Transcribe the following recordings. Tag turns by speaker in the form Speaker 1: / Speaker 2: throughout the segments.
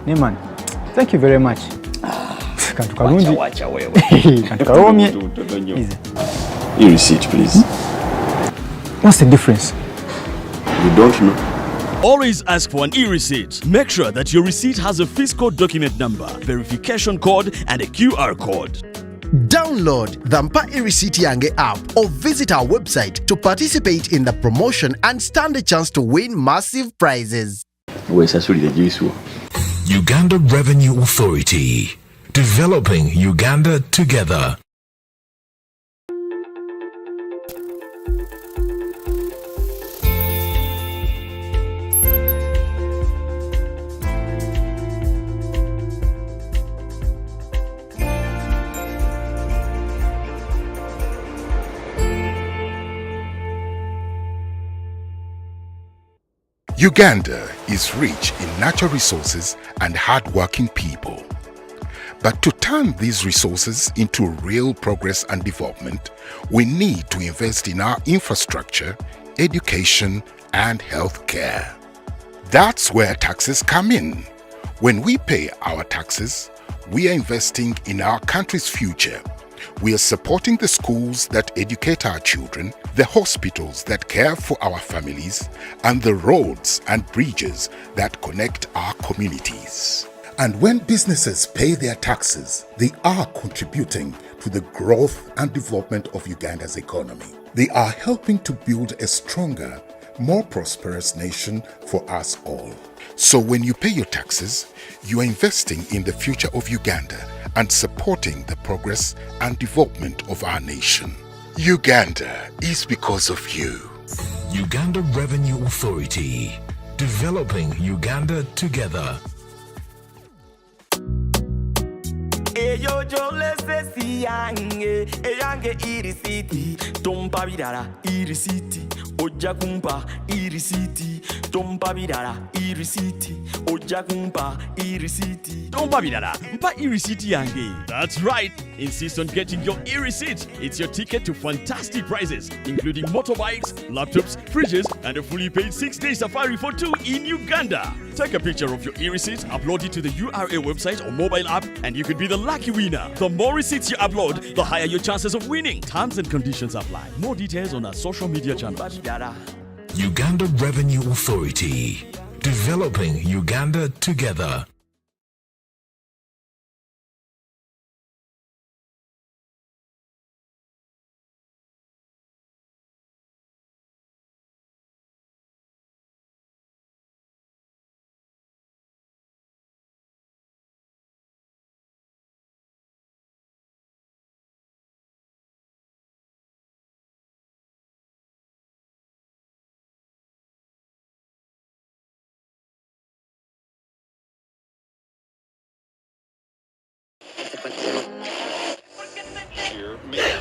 Speaker 1: Neman, thank you very much.
Speaker 2: Watch away. E-receipt, please.
Speaker 1: What's the difference?
Speaker 2: You don't know?
Speaker 3: Always ask for an e-receipt. Make sure that your receipt has a fiscal document number, verification code, and a QR code.
Speaker 4: Download the Mpa e-receipt Yange app or visit our website to participate in the promotion and stand a chance to win massive prizes.
Speaker 5: Uganda Revenue Authority, developing Uganda together.
Speaker 6: Uganda is rich in natural resources and hard-working people. But to turn these resources into real progress and development, we need to invest in our infrastructure, education, and healthcare. That's where taxes come in. When we pay our taxes, we are investing in our country's future. We are supporting the schools that educate our children, the hospitals that care for our families, and the roads and bridges that connect our communities. And when businesses pay their taxes, they are contributing to the growth and development of Uganda's economy. They are helping to build a stronger, more prosperous nation for us all. So when you pay your taxes, you are investing in the future of Uganda and supporting the progress and development of our nation. Uganda is because of you.
Speaker 5: Uganda Revenue Authority, developing Uganda together.
Speaker 7: Eyo jole sesi yange irisiti tompa bidara irisiti ojja kumpa irisiti tompa bidara irisiti ojja kumpa irisiti
Speaker 3: tompa bidara mpa irisiti yange. That's right. Insist on getting your e-receipt. It's your ticket to fantastic prizes, including motorbikes, laptops, fridges, and a fully paid 6-day safari for 2 in Uganda. Take a picture of your e-receipt, upload it to the URA website or mobile app, and you could be the lucky winner. The more receipts you upload, the higher your chances of winning. Terms and conditions apply. More details on our social media channels.
Speaker 5: Uganda Revenue Authority, developing Uganda together.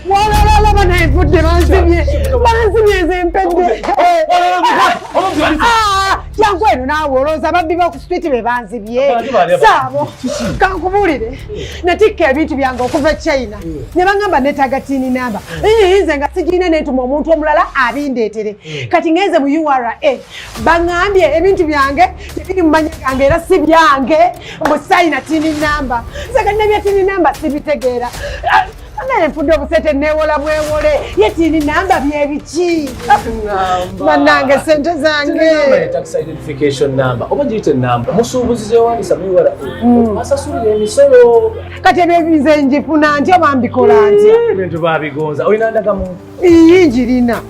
Speaker 8: Wala bana ifude bansimye zempende yankwenu nawe olowooza babbi baku street be banzibye saabo kankubulire natikka ebintu byange okuva China ne bangamba neetaaga tiini namba nze nga sigirina neetuma omuntu omulala abindeetere kati ngenze mu URA baŋŋambye ebintu byange tebiri mu manya gange era si byange musayina tiini namba nze kati nebya tiini namba sibitegeera Nfude obusete newola bwewole yetini namba byebiki manange sente zange
Speaker 9: tax identification number oba jite number musubuzize wandisa miwala asasulire emisolo
Speaker 8: kati ebinze njifuna ntya bambikola ntya
Speaker 9: ebintu babigonza oyina ndagamu
Speaker 8: iyinjirina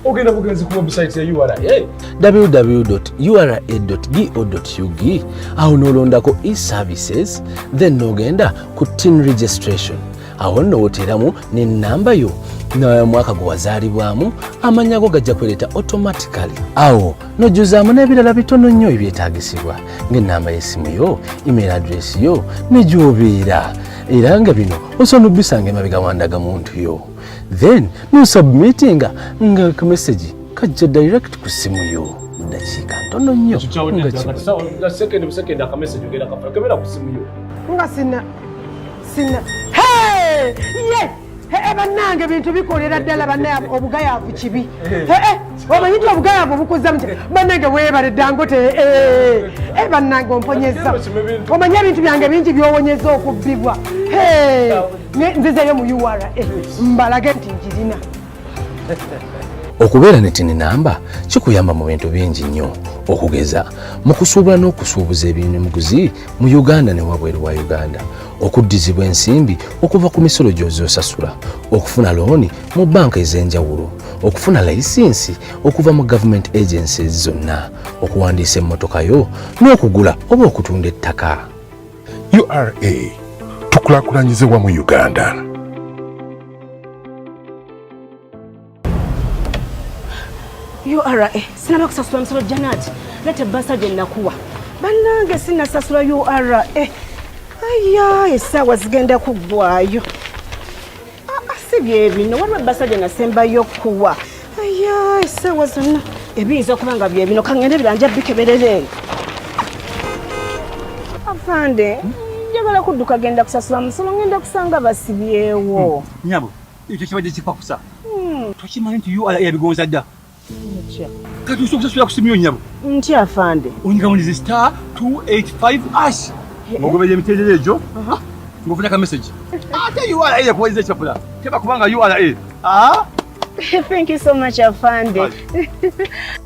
Speaker 9: ogenda bugenzi ku website ya URA
Speaker 10: www.ura.go.ug aho nolondako e-services then nogenda ku tin registration aho n'oteramu ne namba yo na mwaka gwe wazaalibwamu amanya go gajja kweleta automatically awo nojuzaamu n'ebirala bitono nnyo ebyetaagisibwa ng'ennamba y'essimu yo email address yo ne gy'obeera era nga bino osobola obisanga emabega wandaga muntu yo then nosubmitinga nga kamesagi kajja direct ku ssimu yo mu dakiika ntono nnyo
Speaker 8: nga sina bannange bintu bikolera ddala bannange obugayaavu kibi omanyiti obugayaavu obukuza muti bannange weebale Dangote bannange omponyeza omanye ebintu byange bingi byowonyeza okubbibwa nzizeyo mu URA mbalage nti njirina.
Speaker 10: Okubeera ne tini namba kikuyamba mu bintu bingi nnyo okugeza mu kusuubula n'okusuubuza eby'ebyamaguzi mu Uganda ne wabweru wa Uganda, okuddizibwa ensimbi okuva ku misolo gy'osasula, okufuna looni mu banka ez'enjawulo, okufuna layisinsi okuva mu government agencies zonna, okuwandiisa emmotoka yo n'okugula oba okutunda ettaka.
Speaker 6: URA tukulaakulanyize wamu Uganda.
Speaker 11: URA sinaba kusasula musolo Janet lete basa gye nakuwa bannange sinasasula URA aya essaawa zigenda kuggwayo si bye bino waliwo basa gye nasembayo kuwa aya essaawa zonna ebiyinza okuba nga bye bino kaŋŋende biranja bikeberere afande njagala kudduka genda kusasula musolo ngenda kusanga basibyewo
Speaker 1: nyabo ekyo kibadde kipakusa tokimanyi nti URA yabigonza dda kati usokusa sula kusimyo nyabo
Speaker 11: nti afande
Speaker 1: ongawunize *285# ngogobeje emitererejo ngofuna ka message ate URA yakuwaliza chapula teba kubanga URA
Speaker 11: thank you so much afande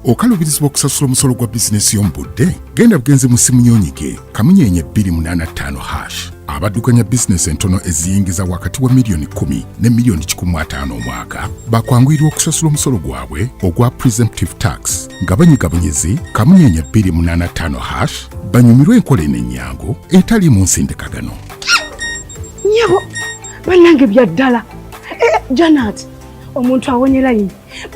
Speaker 6: okalubirizibwa okusasula omusolo gwa bizinesi y'omubudde genda bugenze mu simu nyonyige kamunyenye 285# abaddukanya bizinesi entono eziyingiza wakati wa miliyoni 10 ne miliyoni 15 omwaka bakwanguyirwa okusasula omusolo gwabwe ogwa presumptive tax nga banyigabanyezi kamunyenye 285# banyumirwa enkola enennyango etali mu nsindikagano.
Speaker 11: nyabo bannange byaddala Janet omuntu awonyera yini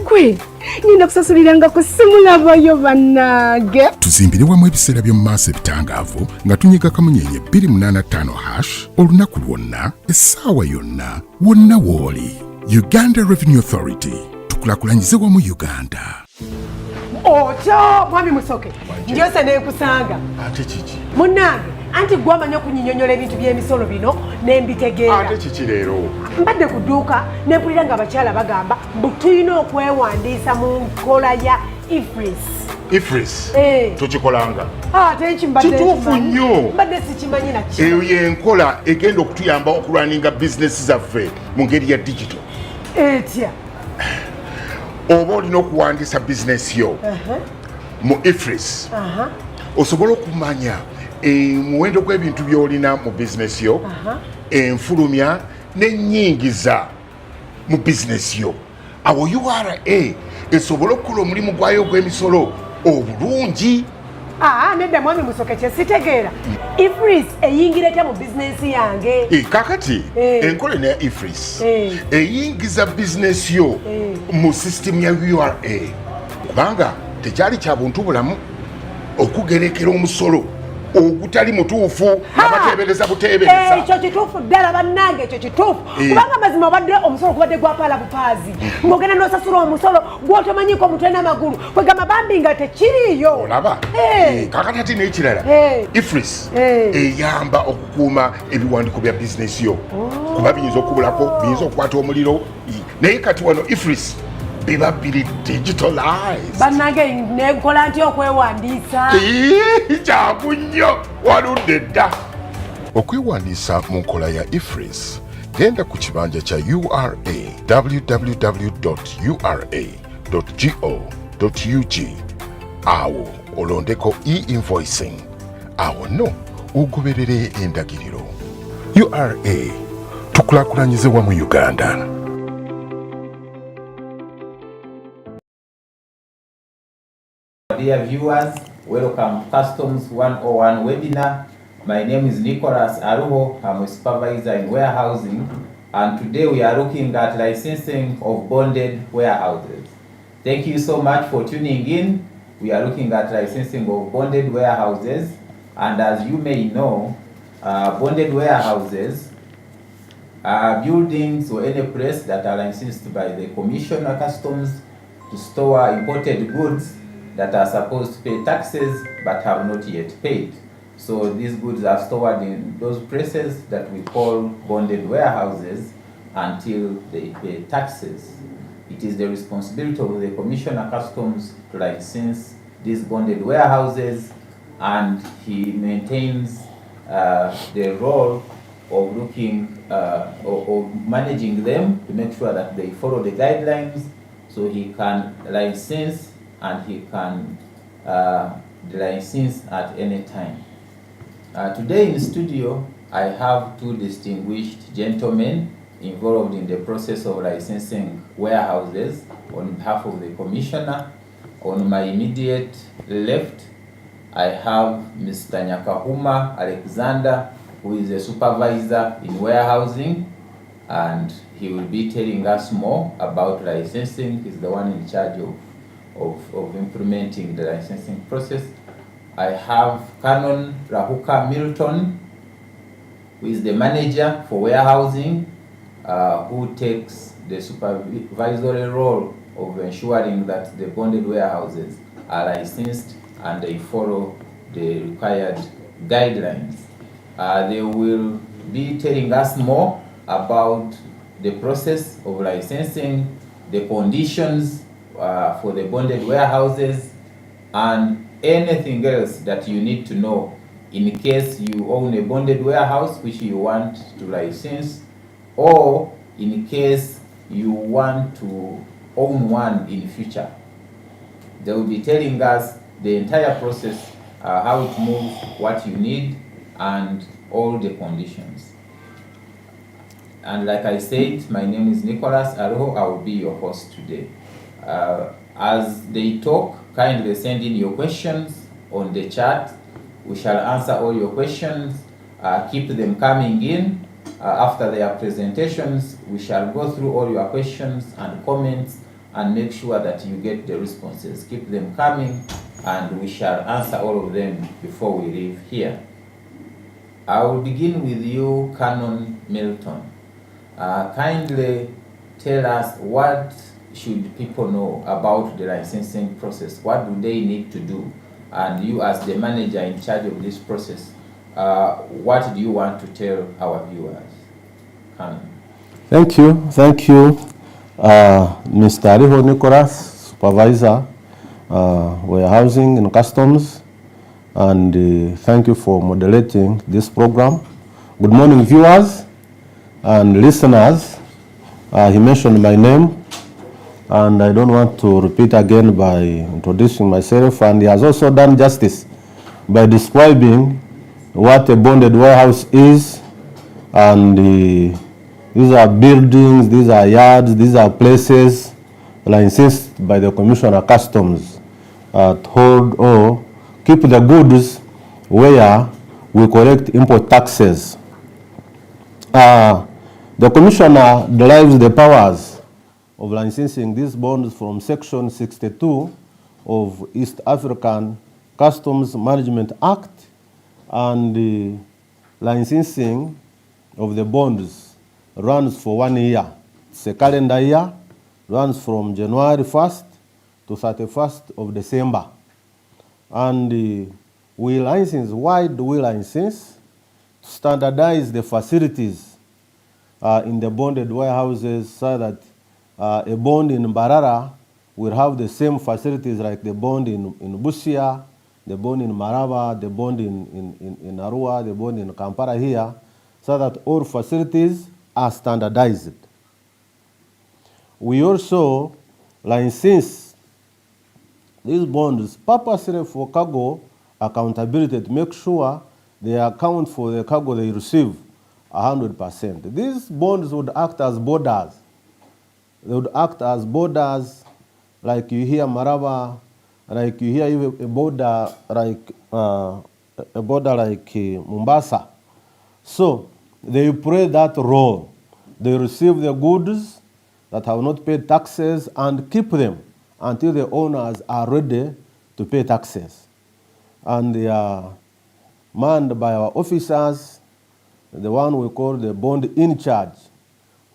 Speaker 11: gwe ngenda kusasuliranga ku simu labayo bannange
Speaker 6: tuzimbire wamu ebiseera by'omu maaso ebitangaavu nga tunyiga kamunyenye 285# olunaku lwonna essaawa yonna wonna wooli. Uganda Revenue Authority tukulaakulanyize wamu Uganda.
Speaker 8: Otyo mwami Musoke njose nekusanga
Speaker 2: Ate kiki?
Speaker 8: Munnange anti gwamanya okunyinyonyola ebintu by'emisolo bino nembitegeera.
Speaker 2: Ate kiki leero?
Speaker 8: Mbadde ku dduuka nempulira nga abakyala bagamba mbu tulina okwewandiisa mu nkola ya IFRIS.
Speaker 2: Tukikolanga.
Speaker 8: Ate
Speaker 2: kituufu nnyo.
Speaker 8: Mbadde sikimanyi nakyo.
Speaker 2: Eyo y'enkola egenda okutuyamba okulwaninga bizinesi zaffe mu ngeri ya digital.
Speaker 8: Etya.
Speaker 2: Oba olina okuwandiisa bizinesi yo mu IFRIS osobola okumanya muwendo gw'ebintu by'olina mu bizinesi yo, enfulumya n'ennyingiza mu bizinesi yo. Awo URA esobola okukola omulimu gwayo ogw'emisolo obulungi.
Speaker 8: Nedda mwami Musoke kye sitegeera. IFRIS eyingira etya mu bizinesi yange?
Speaker 2: Kakati enkola ne IFRIS eyingiza bizinesi yo mu sisitemu ya URA kubanga tekyali kya buntu bulamu okugerekera omusolo ogutali mutuufu abateebereza buteebereza.
Speaker 8: Ekyo kituufu ddala bannange, ekyo kituufu kubanga mazima obadde omusolo gubadde gwapaala bupaazi ng'ogenda n'osasula omusolo gw'otomanyiko omutwe n'amagulu kwegamba bambi nga tekiriiyo.
Speaker 2: Olaba kakati ate n'ekirala IFRIS eyamba okukuuma ebiwandiiko bya bizinesi yo kuba biyinza okubulako, biyinza okukwata omuliro, naye kati wano IFRIS biba biri digitalized.
Speaker 8: Bannange nenkola ntya okwewandiisa?
Speaker 2: Kyangu nnyo waludde dda. Okwewandiisa mu nkola ya IFRIS genda ku kibanja kya URA www.ura.go.ug awo olondeko e-invoicing awo no ogoberere endagiriro. URA tukulaakulanyize wamu Uganda.
Speaker 12: Dear viewers, welcome to Customs 101 webinar. My name is Nicholas Aruho. I'm a supervisor in warehousing, and today we are looking at licensing of bonded warehouses. Thank you so much for tuning in. We are looking at licensing of bonded warehouses, and as you may know, bonded warehouses are buildings or any place that are licensed by the Commission of Customs to store imported goods that are supposed to pay taxes but have not yet paid. So these goods are stored in those places that we call bonded warehouses, until they pay taxes. It is the responsibility of the Commissioner Customs to license these bonded warehouses, and he maintains the role of looking or managing them to make sure that they follow the guidelines, so he can license and he can license at any time. Today in studio, I have two distinguished gentlemen involved in the process of licensing warehouses on behalf of the Commissioner. On my immediate left, I have Mr. Nyakahuma Alexander, who is a supervisor in warehousing, and he will be telling us more about licensing. He's the one in charge of implementing the licensing process. I have Canon Rahuka Milton, who is the manager for warehousing, who takes the supervisory role of ensuring that the bonded warehouses are licensed and they follow the required guidelines. They will be telling us more about the process of licensing, the conditions for the bonded warehouses, and anything else that you need to know in case you own a bonded warehouse which you want to license, or in case you want to own one in future. They will be telling us the entire process, how it moves, what you need, and all the conditions. And like I said, my name is Nicholas Aroho. I will be your host today. As they talk, kindly send in your questions on the chat. We shall answer all your questions. Keep them coming in. After their presentations, we shall go through all your questions and comments and make sure that you get the responses. Keep them coming, and we shall answer all of them before we leave here. I will begin with you, Canon Milton. Kindly tell us, what should people know about the licensing process? What do they need to do? And you, as the manager in charge of this process, what do you want to tell our viewers? Canon.
Speaker 13: Thank you, Mr. Ariho Nicholas, Supervisor, Warehousing and Customs, and thank you for moderating this program. Good morning, viewers and listeners. He mentioned my name, and I don't want to repeat again by introducing myself, and he has also done justice by describing what a bonded warehouse is, and these are buildings, these are yards, these are places licensed by the Commissioner of Customs to hold or keep the goods where we collect import taxes. The Commissioner derives the powers of licensing these bonds from Section 62 of East African Customs Management Act, and the licensing of the bonds runs for 1 year. It's a calendar year, runs from January 1st to 31st of December. And we license, why do we license? To standardize the facilities in the bonded warehouses so that a bond in Mbarara will have the same facilities like the bond in Busia, the bond in Maraba, the bond in Arua, the bond in Kampala here, so that all facilities are standardized. We also license these bonds purposely for cargo accountability to make sure they account for the cargo they receive 100%. These bonds would act as borders. They would act as borders, like you hear Maraba, like you hear even a border like Mombasa. So they play that role. They receive the goods that have not paid taxes and keep them until the owners are ready to pay taxes. And they are manned by our officers, the one we call the bond in charge,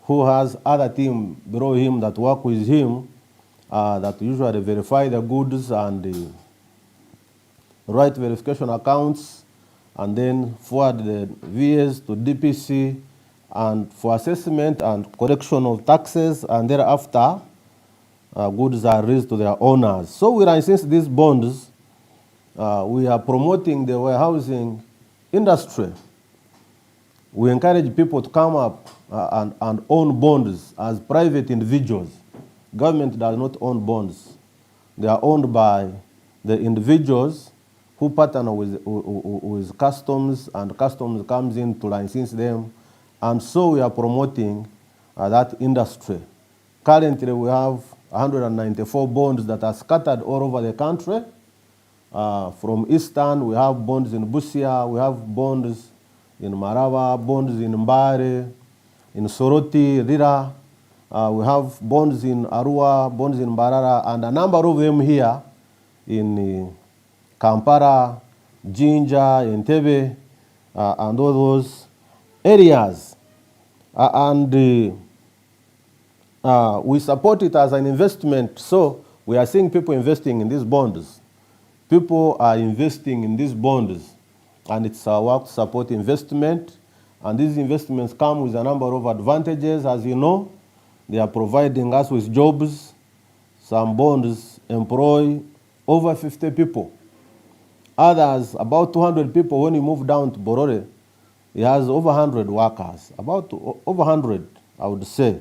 Speaker 13: who has other team below him that work with him that usually verify the goods and write verification accounts, and then forward the VS to DPC and for assessment and collection of taxes, and thereafter goods are released to their owners. So we license these bonds. We are promoting the warehousing industry. We encourage people to come up and own bonds as private individuals. Government does not own bonds. They are owned by the individuals who partner with customs, and customs comes in to license them. And so we are promoting that industry. Currently, we have 194 bonds that are scattered all over the country. From Eastern, we have bonds in Busia, we have bonds in Marava, bonds in Mbare, in Soroti, Rira. We have bonds in Arua, bonds in Mbarara, and a number of them here in Kampala, Jinja, Entebbe, and all those areas. We support it as an investment, so we are seeing people investing in these bonds. People are investing in these bonds, and it's our work to support investment. And these investments come with a number of advantages. As you know, they are providing us with jobs. Some bonds employ over 50 people. Others, about 200 people. When you move down to Borore, it has over 100 workers, about over 100, I would say,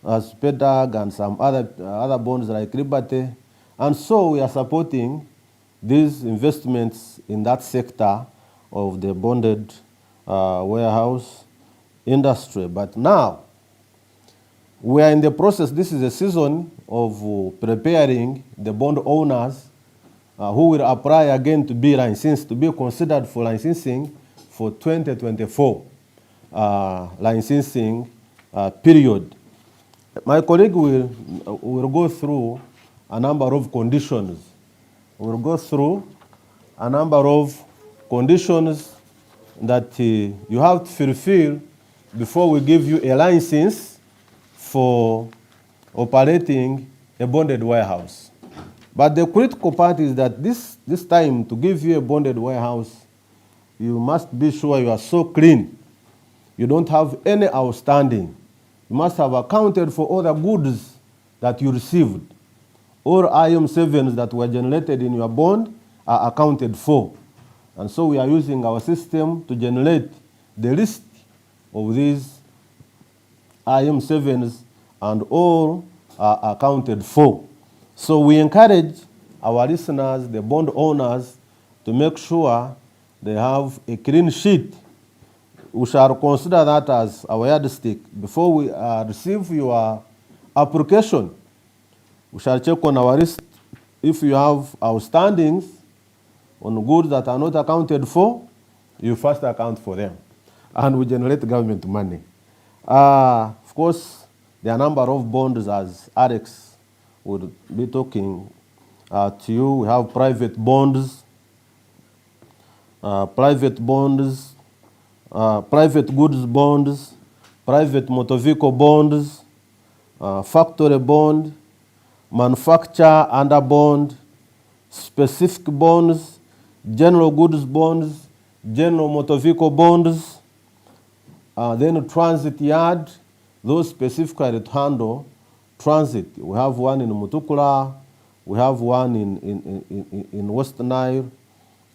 Speaker 13: as PEDAG and some other bonds like Liberty. And so we are supporting these investments in that sector of the bonded warehouse industry. But now, we are in the process. This is a season of preparing the bond owners who will apply again to be licensed, to be considered for licensing for 2024 licensing period. My colleague will go through a number of conditions. We'll go through a number of conditions that you have to fulfill before we give you a license for operating a bonded warehouse. But the critical part is that this time, to give you a bonded warehouse, you must be sure you are so clean. You don't have any outstanding. You must have accounted for all the goods that you received. All IM7s that were generated in your bond are accounted for. And so we are using our system to generate the list of these IM7s, and all are accounted for. So we encourage our listeners, the bond owners, to make sure they have a clean sheet. We shall consider that as our yardstick. Before we receive your application, we shall check on our list. If you have outstandings on goods that are not accounted for, you first account for them. And we generate government money. Of course, there are a number of bonds, as Alex would be talking to you. We have private bonds, private goods bonds, private motor vehicle bonds, factory bond, manufacture under bond, specific bonds, general goods bonds, general motor vehicle bonds, then transit yard, those specifically to handle transit. We have one in Mutukula, we have one in West Nile,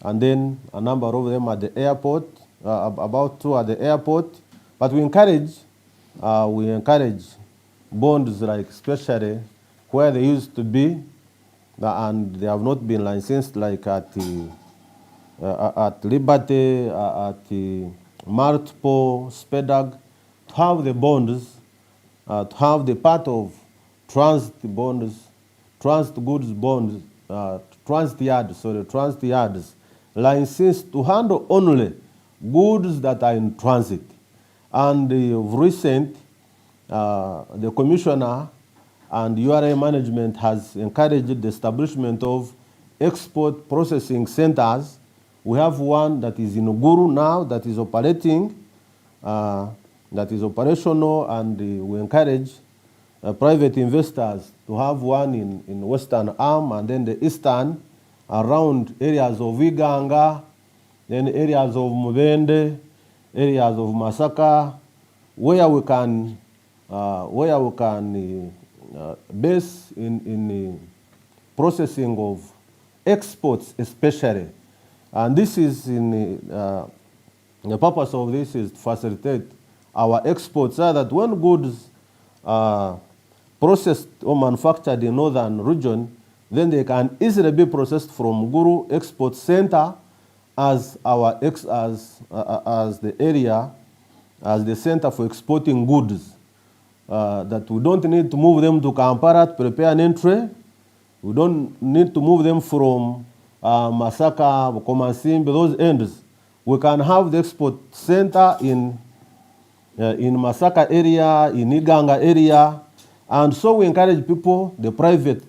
Speaker 13: and then a number of them at the airport, about 2 at the airport. But we encourage bonds, like especially where they used to be, and they have not been licensed, like at Liberty, at Multiple, SPEDAG, to have the bonds, to have the part of transit bonds, transit goods bonds, transit yards licensed to handle only goods that are in transit. And of recent, the Commissioner and URA management has encouraged the establishment of export processing centers. We have one that is in Uguru now, that is operating, that is operational, and we encourage private investors to have one in Western Arm, and then the Eastern, around areas of Iganga, then areas of Mubende, areas of Masaka. where we can base in the processing of exports especially. And this is the purpose of this is to facilitate our exports so that when goods are processed or manufactured in northern region, then they can easily be processed from Guru Export Center as the area, as the center for exporting goods. That we don't need to move them to Kampala to prepare an entry. We don't need to move them from Masaka, Komasimbi, those ends. We can have the export center in Masaka area, in Iganga area, and so we encourage people, the private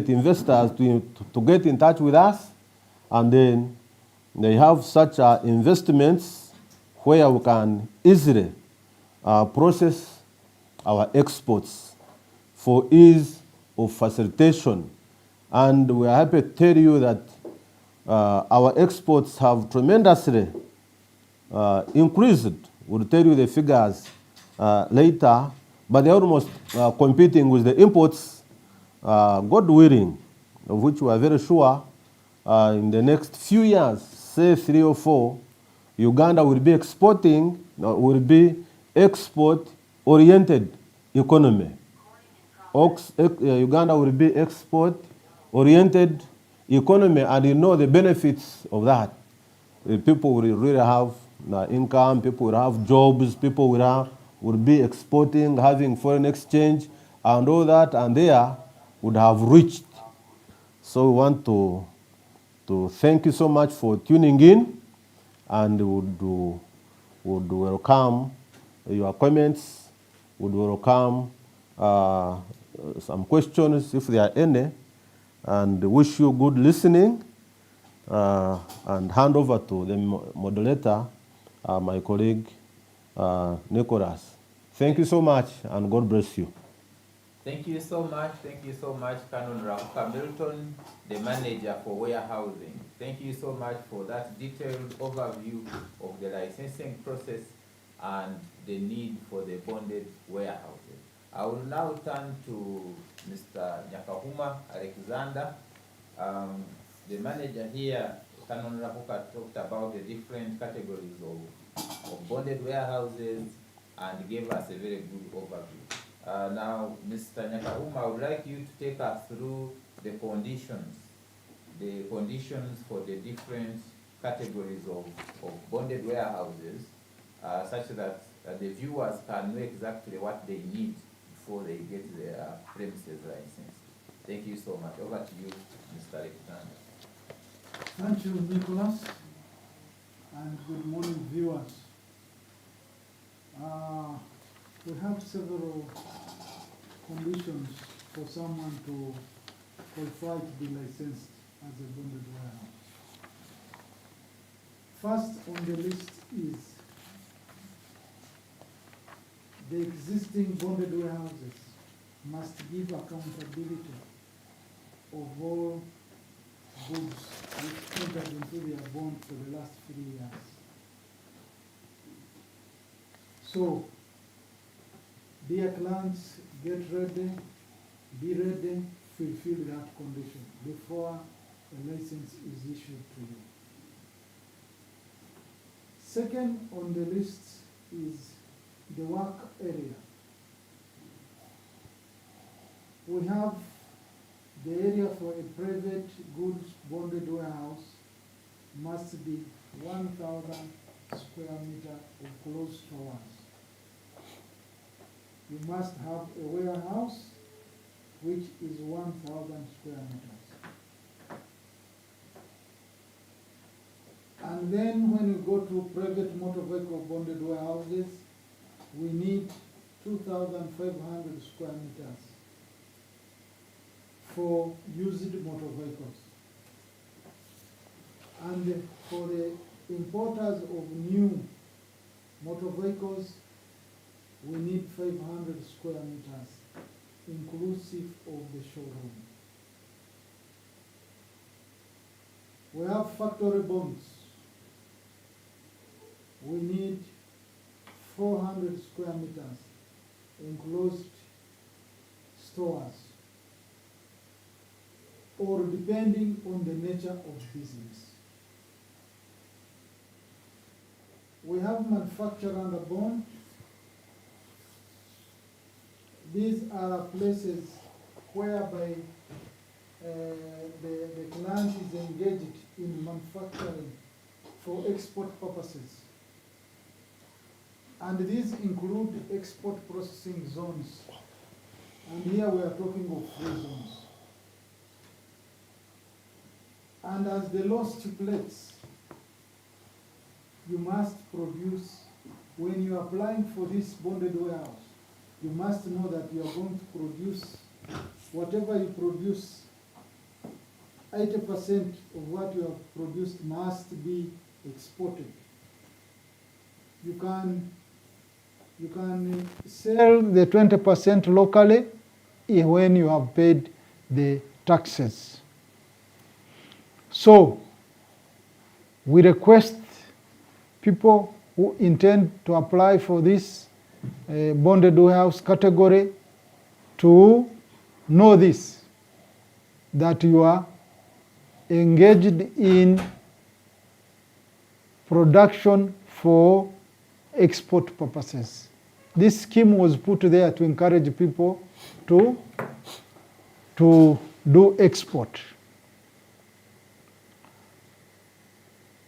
Speaker 13: investors to get in touch with us, and then they have such investments where we can easily process our exports for ease of facilitation. And we are happy to tell you that our exports have tremendously increased. We'll tell you the figures later, but they're almost competing with the imports, God willing, of which we are very sure in the next few years, say 3 or 4, Uganda will be exporting, will be export-oriented economy. Uganda will be export-oriented economy, and you know the benefits of that. People will really have income, people will have jobs, people will be exporting, having foreign exchange, and all that, and there would have reached. So we want to thank you so much for tuning in, and would welcome your comments, would welcome some questions if there are any, and wish you good listening, and hand over to the moderator, my colleague Nicholas. Thank you so much, and God bless you.
Speaker 12: Thank you so much, Canon Rahuka Milton, the manager for warehousing. Thank you so much for that detailed overview of the licensing process and the need for the bonded warehouses. I will now turn to Mr. Nyakahuma Alexander. The manager here, Canon Rahuka, talked about the different categories of bonded warehouses and gave us a very good overview. Now, Mr. Nyakahuma, I would like you to take us through the conditions for the different categories of bonded warehouses, such that the viewers can know exactly what they need before they get their premises license. Thank you so much. Over to you, Mr. Alexander.
Speaker 14: Thank you, Nicholas, and good morning, viewers. We have several conditions for someone to qualify to be licensed as a bonded warehouse. First on the list is the existing bonded warehouses must give accountability of all goods which entered into their bond for the last 3 years. So, dear clients, get ready, be ready, fulfill that condition before a license is issued to you. Second on the list is the work area. We have the area for a private goods bonded warehouse must be 1,000 square meters of closed stores. You must have a warehouse which is 1,000 square meters. And then when you go to private motor vehicle bonded warehouses, we need 2,500 square meters for used motor vehicles. And for the importers of new motor vehicles, we need 500 square meters, inclusive of the showroom. We have factory bonds. We need 400 square meters enclosed stores, or depending on the nature of business. We have manufacture under bond. These are places whereby the client is engaged in manufacturing for export purposes. And these include export processing zones. And here we are talking of free zones. And as the law stipulates, you must produce, when you are applying for this bonded warehouse, you must know that you are going to produce, whatever you produce, 80% of what you have produced must be exported. You can sell the 20% locally when you have paid the taxes. So, we request people who intend to apply for this bonded warehouse category to know this, that you are engaged in production for export purposes. This scheme was put there to encourage people to do export.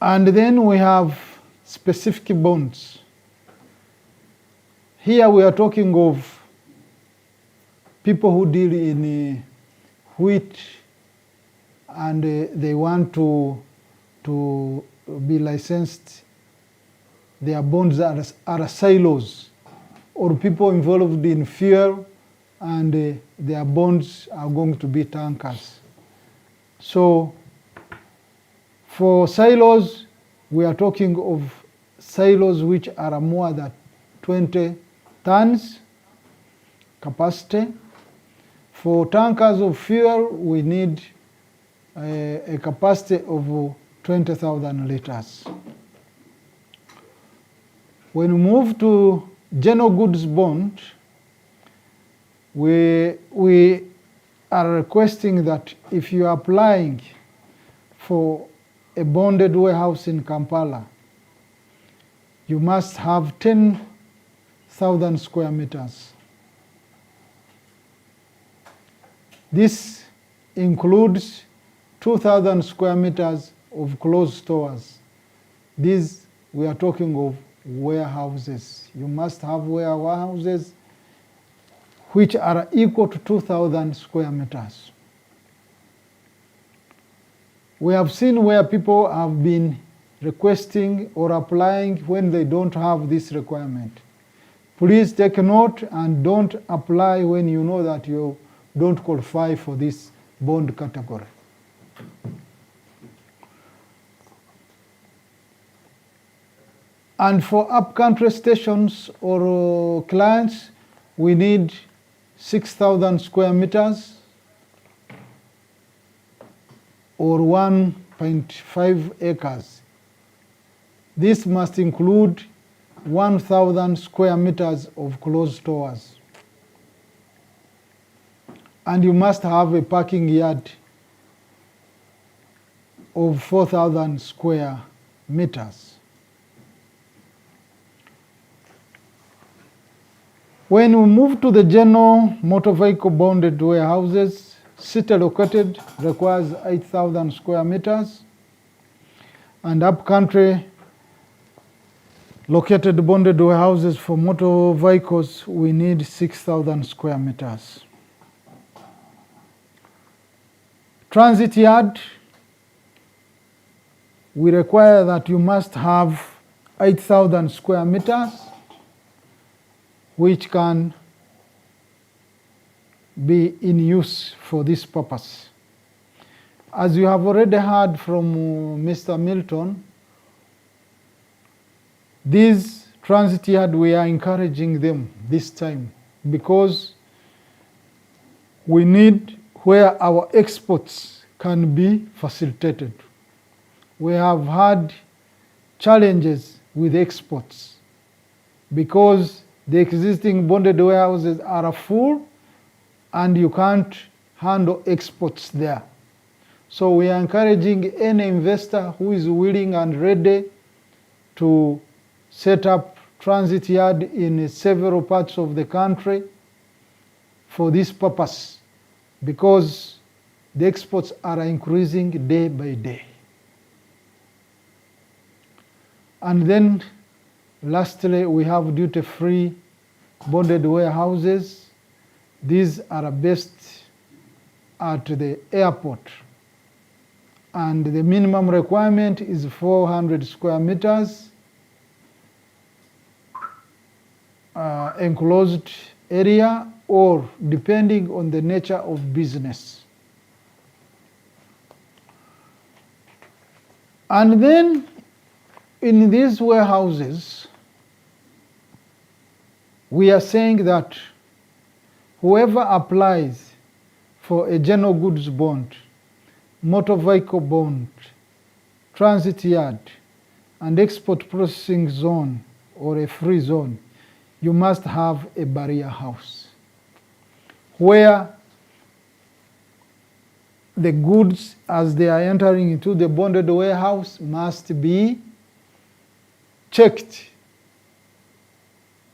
Speaker 14: And then we have specific bonds. Here we are talking of people who deal in wheat, and they want to be licensed. Their bonds are silos, or people involved in fuel, and their bonds are going to be tankers. So for silos, we are talking of silos which are more than 20 tons capacity. For tankers of fuel, we need a capacity of 20,000 liters. When we move to general goods bond, we are requesting that if you are applying for a bonded warehouse in Kampala, you must have 10,000 square meters. This includes 2,000 square meters of closed stores. These, we are talking of warehouses. You must have warehouses which are equal to 2,000 square meters. We have seen where people have been requesting or applying when they don't have this requirement. Please take note and don't apply when you know that you don't qualify for this bond category. And for upcountry stations or clients, we need 6,000 square meters or 1.5 acres. This must include 1,000 square meters of closed stores. And you must have a parking yard of 4,000 square meters. When we move to the general motor vehicle bonded warehouses, city located requires 8,000 square meters, and upcountry located bonded warehouses for motor vehicles, we need 6,000 square meters. Transit yard, we require that you must have 8,000 square meters, which can be in use for this purpose. As you have already heard from Mr. Milton, these transit yard, we are encouraging them this time because we need where our exports can be facilitated. We have had challenges with exports. because the existing bonded warehouses are full and you can't handle exports there. So we are encouraging any investor who is willing and ready to set up transit yard in several parts of the country for this purpose, because the exports are increasing day by day. And then lastly, we have duty-free bonded warehouses. These are based at the airport. And the minimum requirement is 400 square meters, enclosed area, or depending on the nature of business. And then in these warehouses, we are saying that whoever applies for a general goods bond, motor vehicle bond, transit yard, and export processing zone or a free zone, you must have a barrier house where the goods as they are entering into the bonded warehouse must be checked,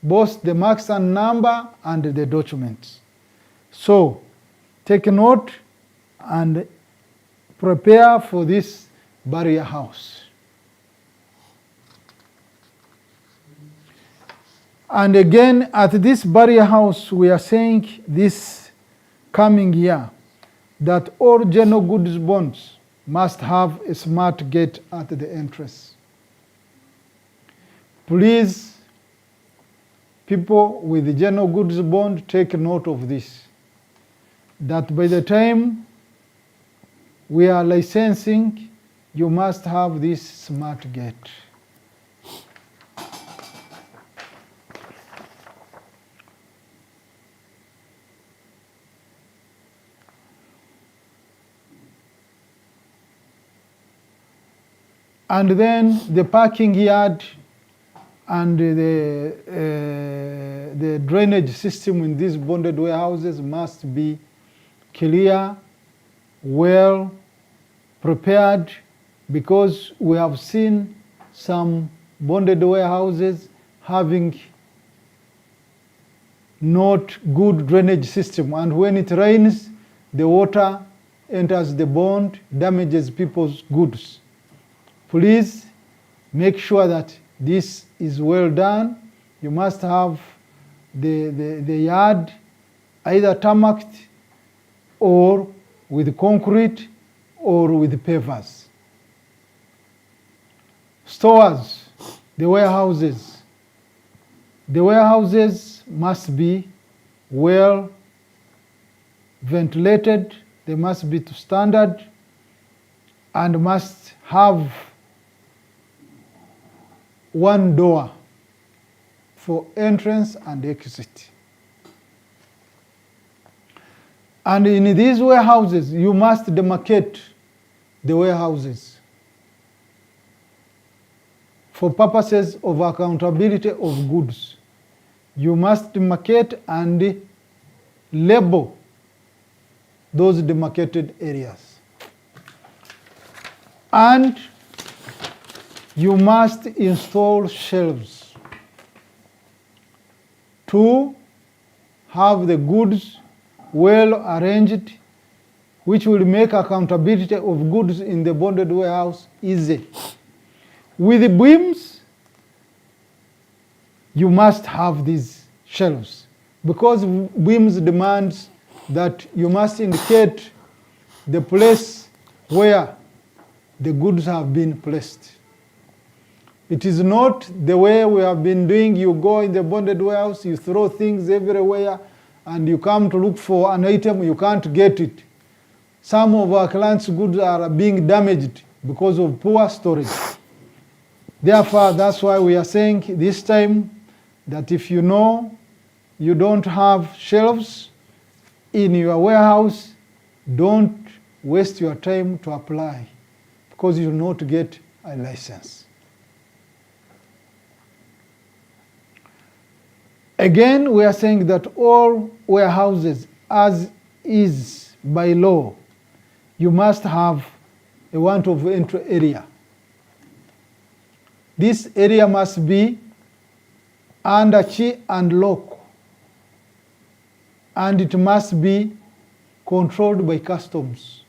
Speaker 14: both the marks and number and the documents. So take note and prepare for this barrier house. And again, at this barrier house, we are saying this coming year that all general goods bonds must have a smart gate at the entrance. Please, people with the general goods bond, take note of this, that by the time we are licensing, you must have this smart gate. And then the parking yard and the drainage system in these bonded warehouses must be clear, well prepared, because we have seen some bonded warehouses having not good drainage system, and when it rains, the water enters the bond, damages people's goods. Please make sure that this is well done. You must have the yard either tarmacked or with concrete or with pavers. Stores, the warehouses must be well ventilated, they must be to standard, and must have one door for entrance and exit. And in these warehouses, you must demarcate the warehouses for purposes of accountability of goods. You must demarcate and label those demarcated areas. And you must install shelves to have the goods well arranged, which will make accountability of goods in the bonded warehouse easy. With the beams, you must have these shelves, because beams demands that you must indicate the place where the goods have been placed. It is not the way we have been doing. You go in the bonded warehouse, you throw things everywhere, and you come to look for an item, you can't get it. Some of our clients' goods are being damaged because of poor storage. Therefore, that's why we are saying this time that if you know you don't have shelves in your warehouse, don't waste your time to apply, because you will not get a license. Again, we are saying that all warehouses, as is by law, you must have a want of entry area. This area must be under key and lock, and it must be controlled by customs,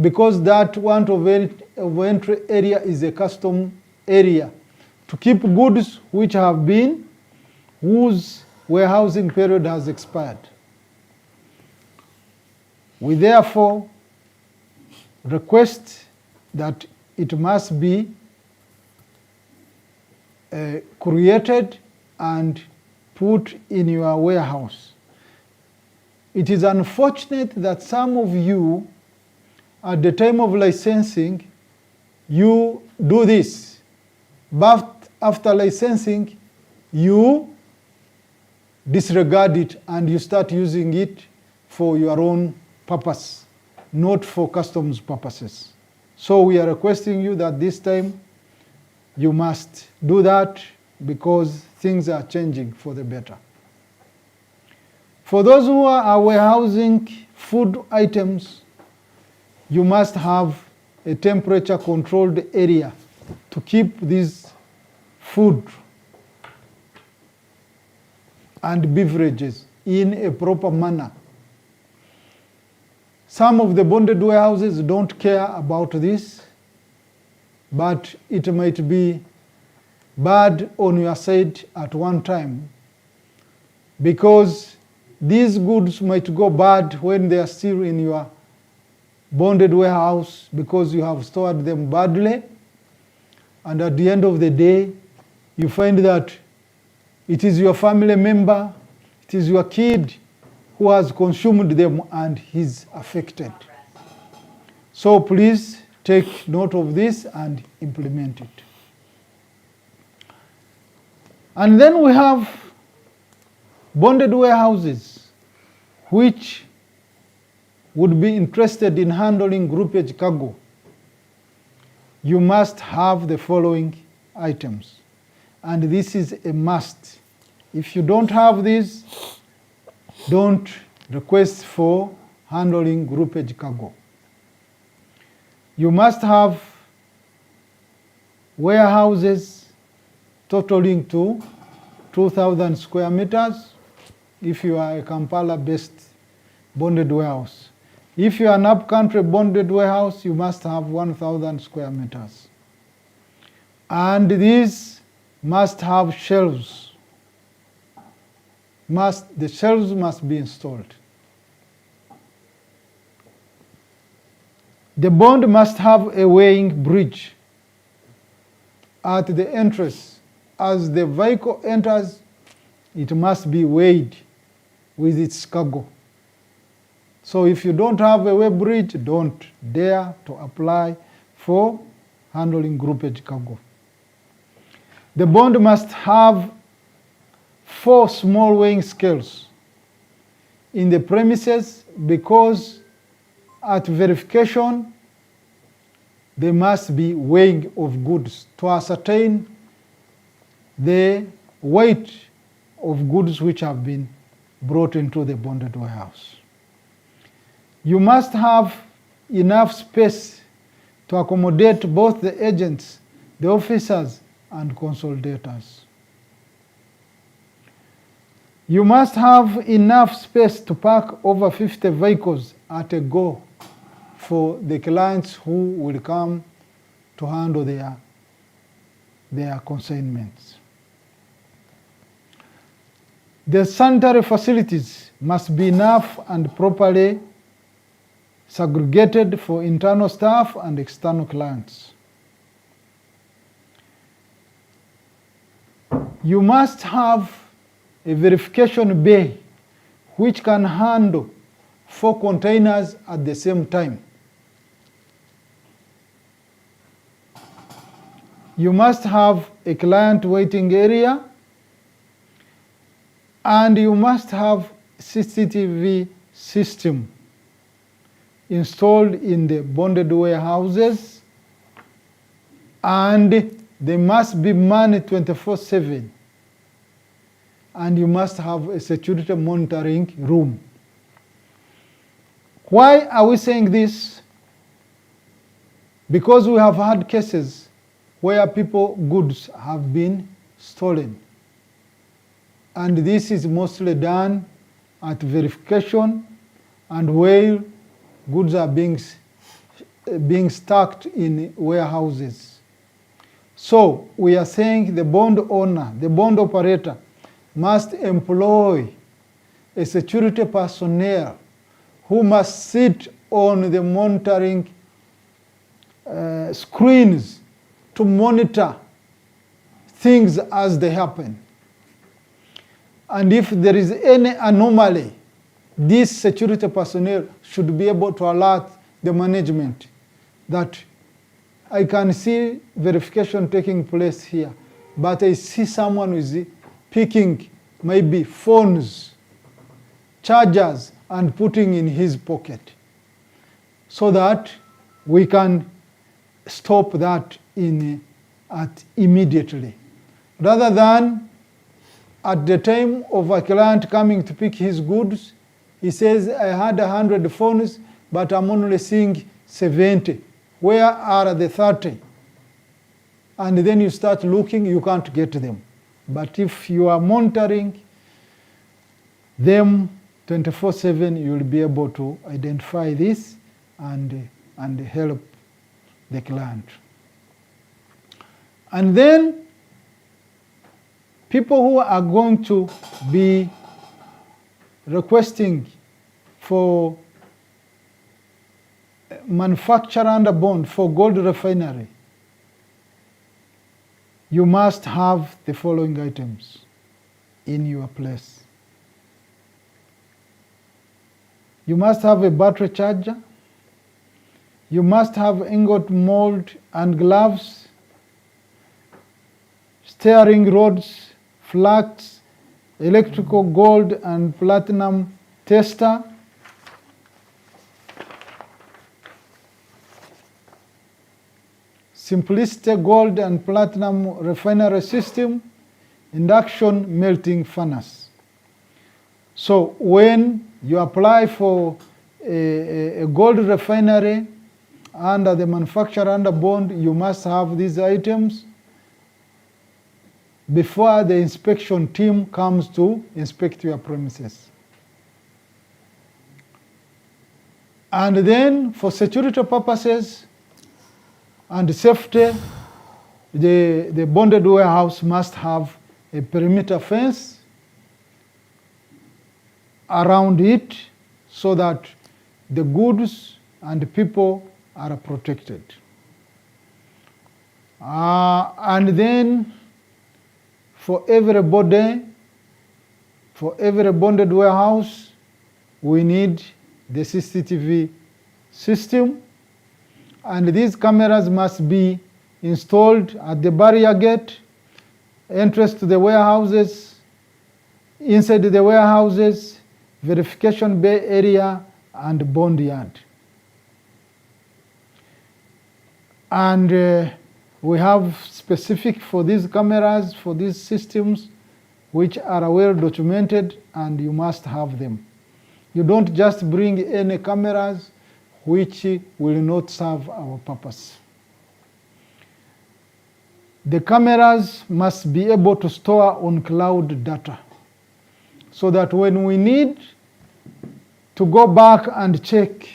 Speaker 14: because that want of entry area is a custom area to keep goods whose warehousing period has expired. We therefore request that it must be created and put in your warehouse. It is unfortunate that some of you, at the time of licensing, you do this, but after licensing, you disregard it and you start using it for your own purpose, not for customs purposes. So we are requesting you that this time you must do that, because things are changing for the better. For those who are warehousing food items, you must have a temperature controlled area to keep this food and beverages in a proper manner. Some of the bonded warehouses don't care about this, but it might be bad on your side at one time, because these goods might go bad when they are still in your bonded warehouse because you have stored them badly, and at the end of the day, you find that it is your family member, it is your kid who has consumed them and he's affected. So please take note of this and implement it. And then we have bonded warehouses which would be interested in handling groupage cargo. You must have the following items, and this is a must. If you don't have this, don't request for handling groupage cargo. You must have warehouses totaling to 2,000 square meters if you are a Kampala-based bonded warehouse. If you are an up-country bonded warehouse, you must have 1,000 square meters. And these must have shelves. The shelves must be installed. The bond must have a weighing bridge at the entrance. As the vehicle enters, it must be weighed with its cargo. So if you don't have a weigh bridge, don't dare to apply for handling groupage cargo. The bond must have 4 small weighing scales in the premises, because at verification, there must be weighing of goods to ascertain the weight of goods which have been brought into the bonded warehouse. You must have enough space to accommodate both the agents, the officers, and consolidators. You must have enough space to park over 50 vehicles at a go for the clients who will come to handle their consignments. The sanitary facilities must be enough and properly segregated for internal staff and external clients. You must have a verification bay which can handle 4 containers at the same time. You must have a client waiting area, and you must have CCTV system installed in the bonded warehouses, and they must be manned 24/7. and you must have a security monitoring room. Why are we saying this? Because we have had cases where people goods have been stolen. And this is mostly done at verification and where goods are being stacked in warehouses. So we are saying the bond owner, the bond operator, must employ a security personnel who must sit on the monitoring screens to monitor things as they happen. And if there is any anomaly, this security personnel should be able to alert the management that I can see verification taking place here, but I see someone who is picking maybe phones, chargers, and putting in his pocket, so that we can stop that immediately. Rather than at the time of a client coming to pick his goods, he says, I had 100 phones, but I'm only seeing 70. Where are the 30? And then you start looking, you can't get them. But if you are monitoring them 24/7, you'll be able to identify this and help the client. And then people who are going to be requesting for manufacturer under bond for gold refinery, you must have the following items in your place. You must have a battery charger. You must have ingot mold and gloves, steering rods, flags, electrical gold and platinum tester, simplicity gold and platinum refinery system, induction melting furnace. So when you apply for a gold refinery under the manufacturer under bond, you must have these items before the inspection team comes to inspect your premises. And then for security purposes and safety, the bonded warehouse must have a perimeter fence around it so that the goods and people are protected. And then for every bonded warehouse, we need the CCTV system, and these cameras must be installed at the barrier gate, entrance to the warehouses, inside the warehouses, verification bay area, and bond yard. And we have specific for these cameras, for these systems, which are well documented, and you must have them. You don't just bring any cameras which will not serve our purpose. The cameras must be able to store on cloud data so that when we need to go back and check,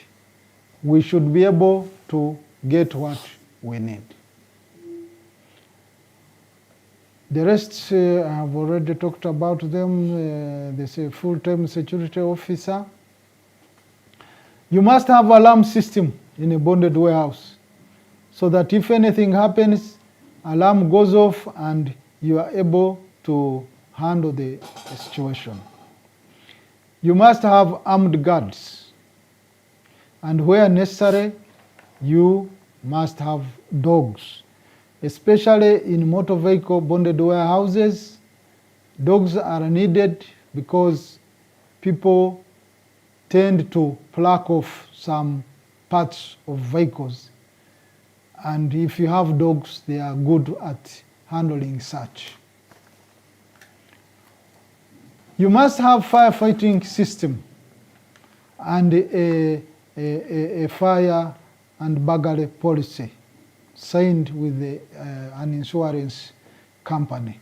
Speaker 14: we should be able to get what we need. The rest, I have already talked about them. There's a full-time security officer. You must have an alarm system in a bonded warehouse so that if anything happens, alarm goes off and you are able to handle the situation. You must have armed guards, and where necessary, you must have dogs. Especially in motor vehicle bonded warehouses, dogs are needed because people tend to pluck off some parts of vehicles. And if you have dogs, they are good at handling such. You must have firefighting system and a fire and burglary policy signed with an insurance company.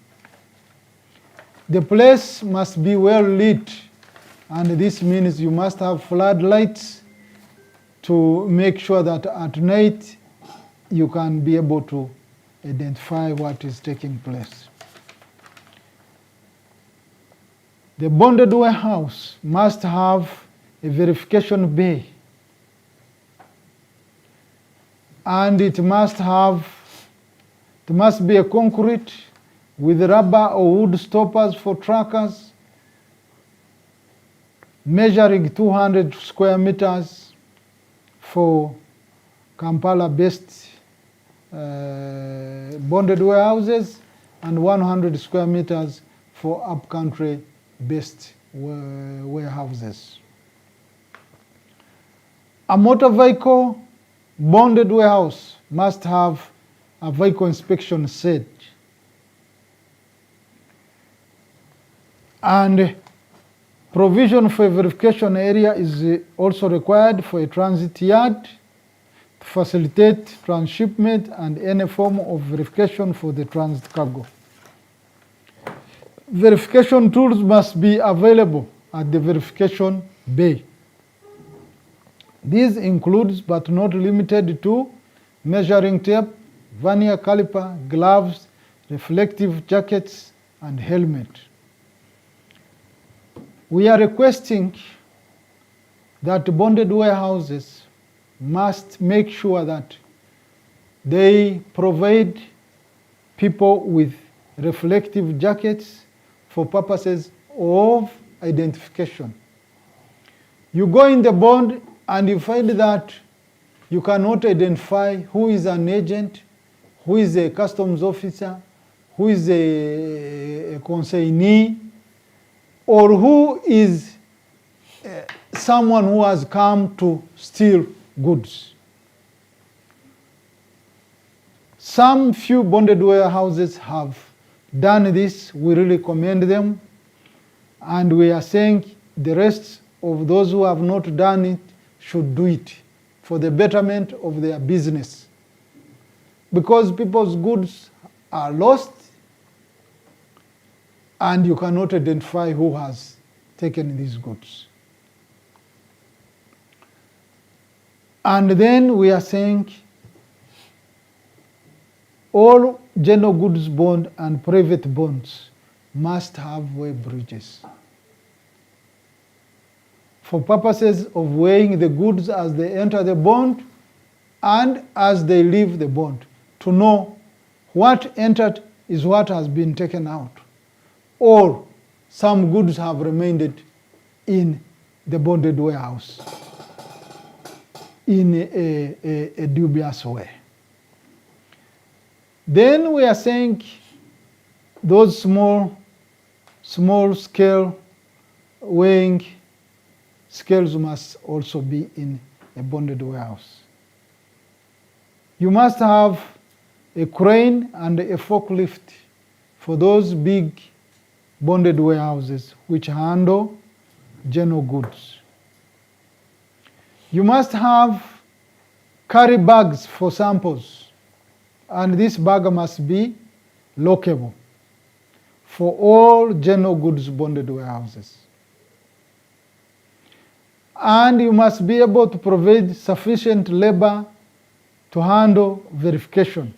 Speaker 14: The place must be well lit, and this means you must have floodlights to make sure that at night you can be able to identify what is taking place. The bonded warehouse must have a verification bay, and it must be a concrete with rubber or wood stoppers for trackers, measuring 200 square meters for Kampala-based bonded warehouses and 100 square meters for upcountry-based warehouses. A motor vehicle bonded warehouse must have a vehicle inspection set, and provision for a verification area is also required for a transit yard to facilitate transshipment and any form of verification for the transit cargo. Verification tools must be available at the verification bay. These includes, but not limited to, measuring tape, vernier caliper, gloves, reflective jackets, and helmet. We are requesting that bonded warehouses must make sure that they provide people with reflective jackets for purposes of identification. You go in the bond and you find that you cannot identify who is an agent, who is a customs officer, who is a consignee, or who is someone who has come to steal goods. Some few bonded warehouses have done this. We really commend them, and we are saying the rest of those who have not done it should do it for the betterment of their business, because people's goods are lost and you cannot identify who has taken these goods. And then we are saying all general goods bond and private bonds must have weigh bridges for purposes of weighing the goods as they enter the bond and as they leave the bond, to know what entered is what has been taken out, or some goods have remained in the bonded warehouse in a dubious way. Then we are saying those small scale weighing scales must also be in a bonded warehouse. You must have a crane and a forklift for those big bonded warehouses which handle general goods. You must have carry bags for samples, and this bag must be lockable for all general goods bonded warehouses. And you must be able to provide sufficient labor to handle verification,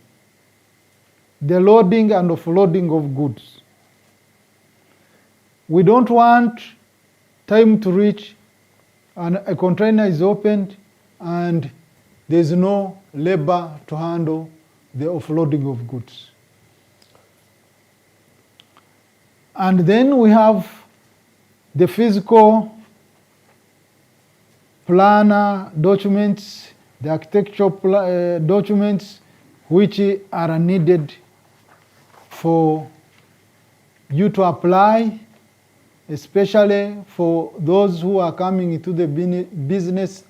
Speaker 14: the loading and offloading of goods. We don't want time to reach and a container is opened and there's no labor to handle the offloading of goods. And then we have the physical planner documents, the architectural documents which are needed for you to apply, especially for those who are coming into the business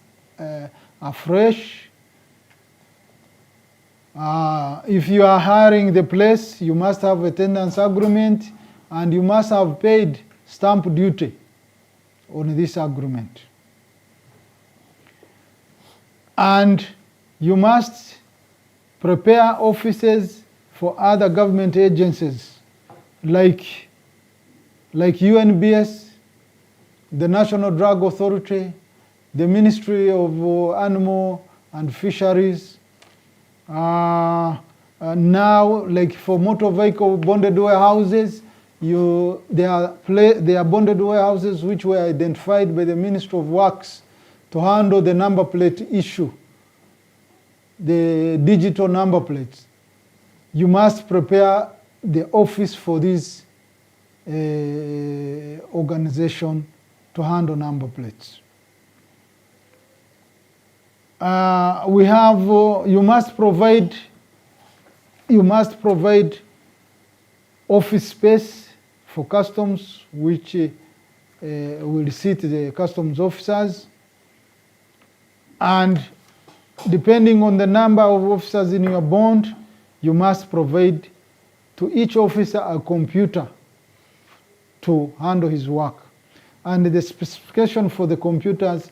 Speaker 14: afresh. If you are hiring the place, you must have a tenants agreement and you must have paid stamp duty on this agreement. And you must prepare offices for other government agencies like UNBS, the National Drug Authority, the Ministry of Animal and Fisheries. Now, like for motor vehicle bonded warehouses, there are bonded warehouses which were identified by the Ministry of Works to handle the number plate issue, the digital number plates. You must prepare the office for this organization to handle number plates. You must provide office space for customs, which will seat the customs officers. And depending on the number of officers in your bond, you must provide to each officer a computer to handle his work. And the specification for the computers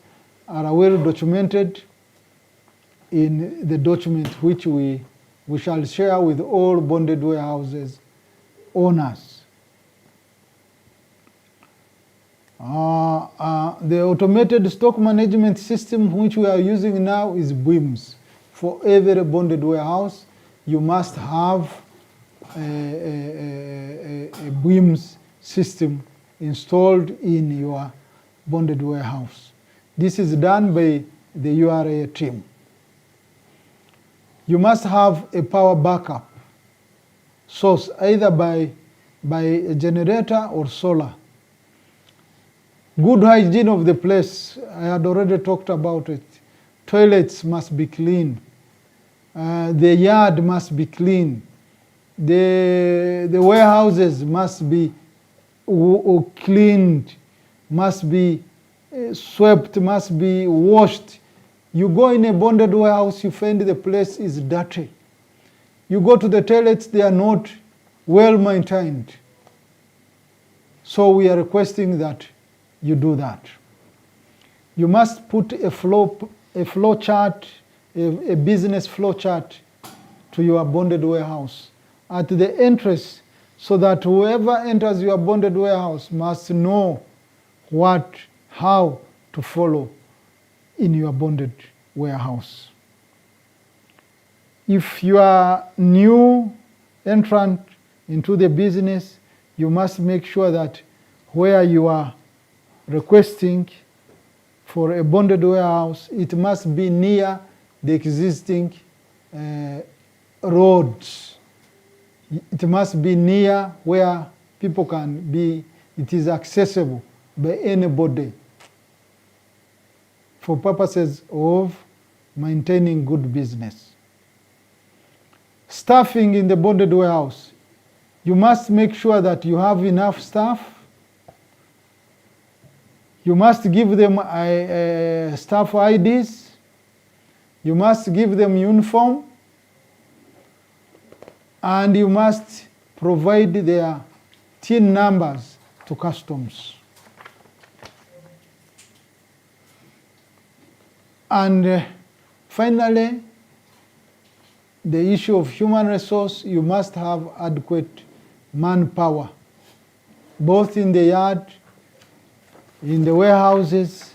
Speaker 14: are well documented in the document which we shall share with all bonded warehouses owners. The automated stock management system which we are using now is BIMS. For every bonded warehouse, you must have a BIMS system installed in your bonded warehouse. This is done by the URA team. You must have a power backup source, either by a generator or solar. Good hygiene of the place, I had already talked about it. Toilets must be clean. The yard must be clean. The warehouses must be cleaned, must be swept, must be washed. You go in a bonded warehouse, you find the place is dirty. You go to the toilets, they are not well maintained. So we are requesting that you do that. You must put a flow chart, a business flow chart to your bonded warehouse at the entrance, so that whoever enters your bonded warehouse must know how to follow in your bonded warehouse. If you are new entrant into the business, you must make sure that where you are requesting for a bonded warehouse, it must be near the existing roads. It must be near where people can be, it is accessible by anybody for purposes of maintaining good business. Staffing in the bonded warehouse. You must make sure that you have enough staff. You must give them staff IDs. You must give them uniform. And you must provide their TIN numbers to customs. And finally, the issue of human resource, you must have adequate manpower, both in the yard, in the warehouses,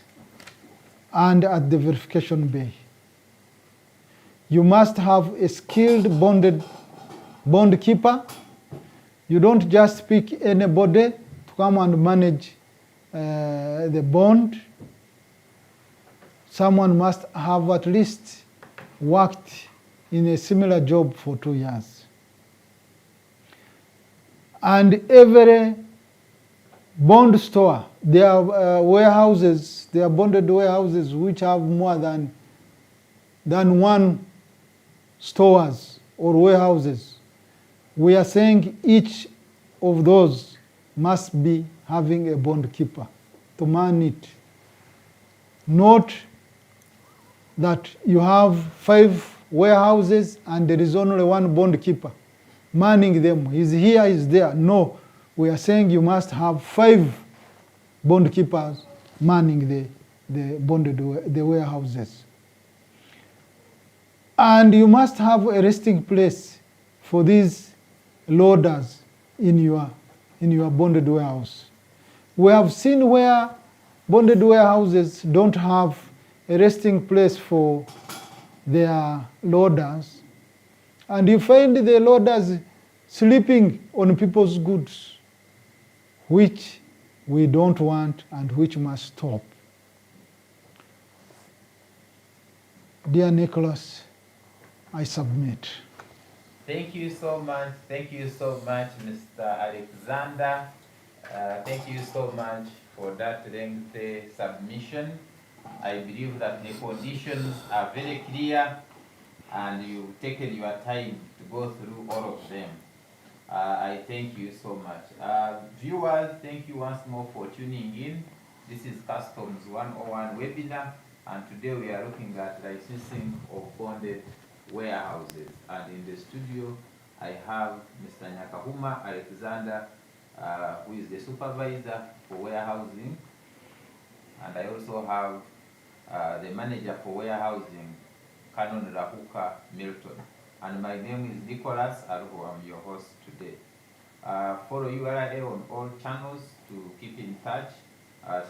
Speaker 14: and at the verification bay. You must have a skilled bond keeper. You don't just pick anybody to come and manage the bond. Someone must have at least worked in a similar job for 2 years. And every bond store, there are warehouses, there are bonded warehouses which have more than one stores or warehouses. We are saying each of those must be having a bond keeper to man it. Not that you have 5 warehouses and there is only one bond keeper manning them. He's here, he's there. No, we are saying you must have 5 bond keepers manning the warehouses. And you must have a resting place for these loaders in your bonded warehouse. We have seen where bonded warehouses don't have a resting place for their loaders, and you find the loaders sleeping on people's goods, which we don't want and which must stop. Dear Nicholas, I submit.
Speaker 12: Thank you so much. Thank you so much, Mr. Alexander. Thank you so much for that lengthy submission. I believe that the conditions are very clear and you've taken your time to go through all of them. I thank you so much. Viewers, thank you once more for tuning in. This is Customs 101 webinar, and today we are looking at licensing of bonded warehouses. And in the studio, I have Mr. Nyakahuma Alexander, who is the supervisor for warehousing. And I also have the manager for warehousing, Canon Rahuka Milton. And my name is Nicholas Aruho. I'm your host today. Follow URA on all channels to keep in touch,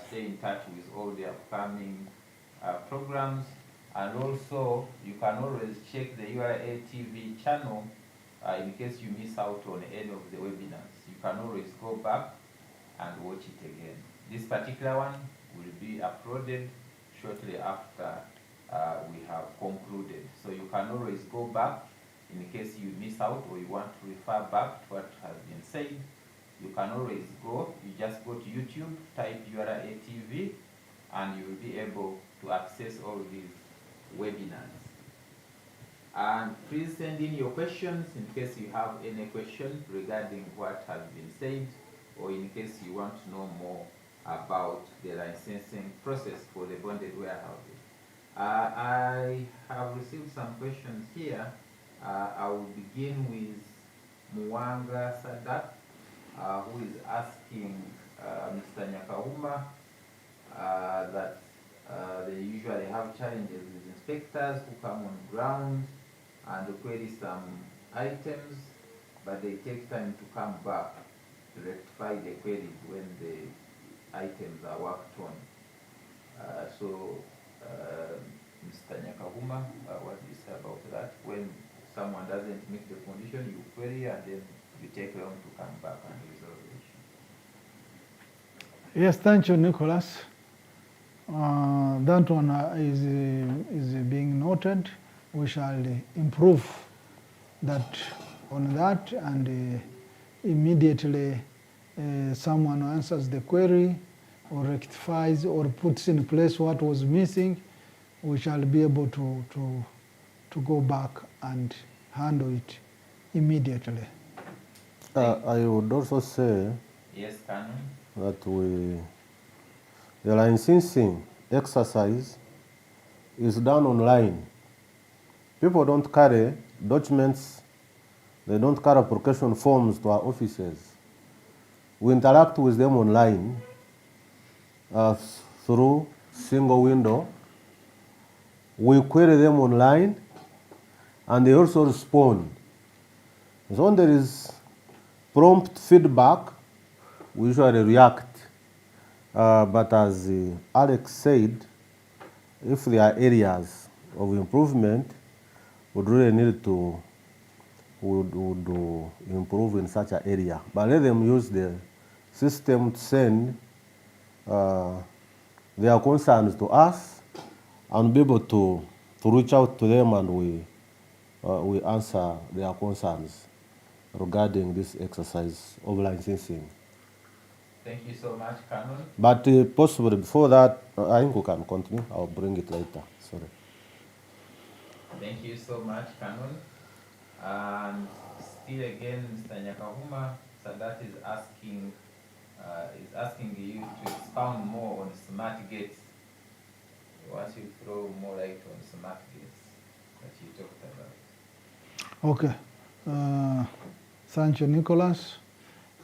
Speaker 12: stay in touch with all the upcoming programs. And also, you can always check the URA TV channel in case you miss out on any of the webinars. You can always go back and watch it again. This particular one will be uploaded shortly after we have concluded. So you can always go back in case you miss out or you want to refer back to what has been said. You can always go, you just go to YouTube, type URA TV, and you will be able to access all these webinars. And please send in your questions in case you have any question regarding what has been said, or in case you want to know more about the licensing process for the bonded warehouses. I have received some questions here. I will begin with Mwanga Sadak, who is asking Mr. Nyakahuma that they usually have challenges with inspectors who come on ground and query some items, but they take time to come back to rectify the queries when the items are worked on. Mr. Nyakahuma, what do you say about that? When someone doesn't meet the condition, you query and then you take long to come back and resolve the issue.
Speaker 14: Yes, thank you, Nicholas. That one is being noted. We shall improve that on that, and immediately someone answers the query or rectifies or puts in place what was missing, we shall be able to go back and handle it immediately.
Speaker 13: I would also say
Speaker 12: yes, Canon,
Speaker 13: that the licensing exercise is done online. People don't carry documents, they don't carry application forms to our offices. We interact with them online through single window. We query them online and they also respond. So when there is prompt feedback, we usually react. But as Alex said, if there are areas of improvement, we really need to would improve in such an area. But let them use the system to send their concerns to us and be able to reach out to them, and we answer their concerns regarding this exercise of licensing.
Speaker 12: Thank you so much, Canon.
Speaker 13: But possibly before that, I think we can continue. I'll bring it later. Sorry.
Speaker 12: Thank you so much, Canon. And still again, Mr. Nyakahuma, Sadat is asking you to expound more on smart gates. Once you throw more light on smart gates that you talked about.
Speaker 14: Okay. Thank you, Nicholas.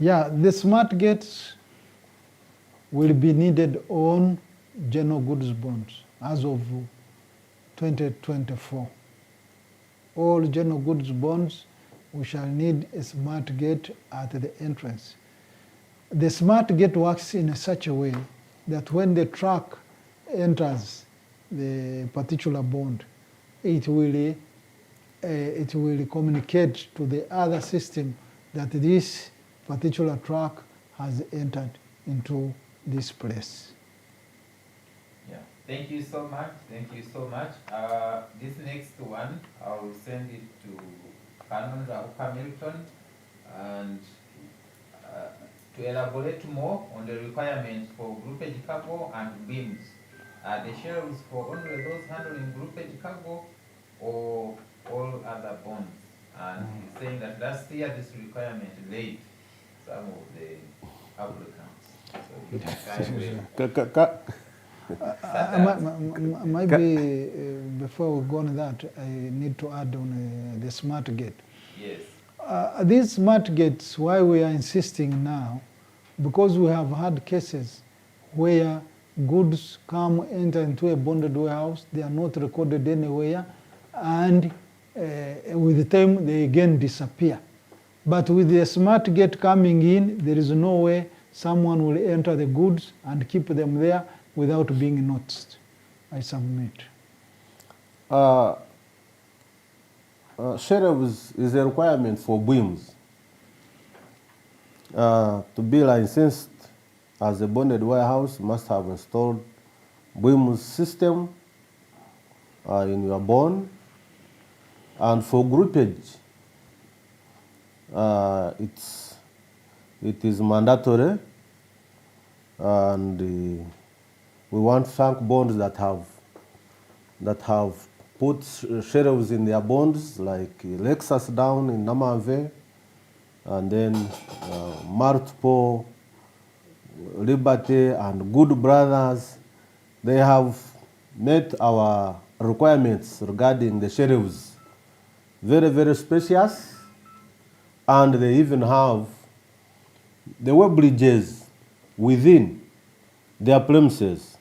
Speaker 14: Yeah, the smart gates will be needed on general goods bonds as of 2024. All general goods bonds, we shall need a smart gate at the entrance. The smart gate works in such a way that when the truck enters the particular bond, it will communicate to the other system that this particular truck has entered into this place.
Speaker 12: Yeah, thank you so much. Thank you so much. This next one, I will send it to Canon Rahuka Milton and to elaborate more on the requirements for groupage cargo and beams. Are the shelves for only those handling groupage cargo or all other bonds? And he's saying that last year this requirement laid some of the applicants. So you can try
Speaker 14: Maybe before we go on that, I need to add on the smart gate.
Speaker 12: Yes.
Speaker 14: These smart gates, why we are insisting now, because we have had cases where goods come enter into a bonded warehouse, they are not recorded anywhere, and with the time they again disappear. But with the smart gate coming in, there is no way someone will enter the goods and keep them there without being noticed. I submit.
Speaker 13: Shelves is a requirement for beams. To be licensed as a bonded warehouse, must have installed beams system in your bond. And for groupage, it is mandatory, and we want bank bonds that have put shelves in their bonds, like Lexus down in Namave, and then multiple Liberty and Good Brothers. They have met our requirements regarding the shelves. Very, very spacious, and they even have the web bridges within their premises.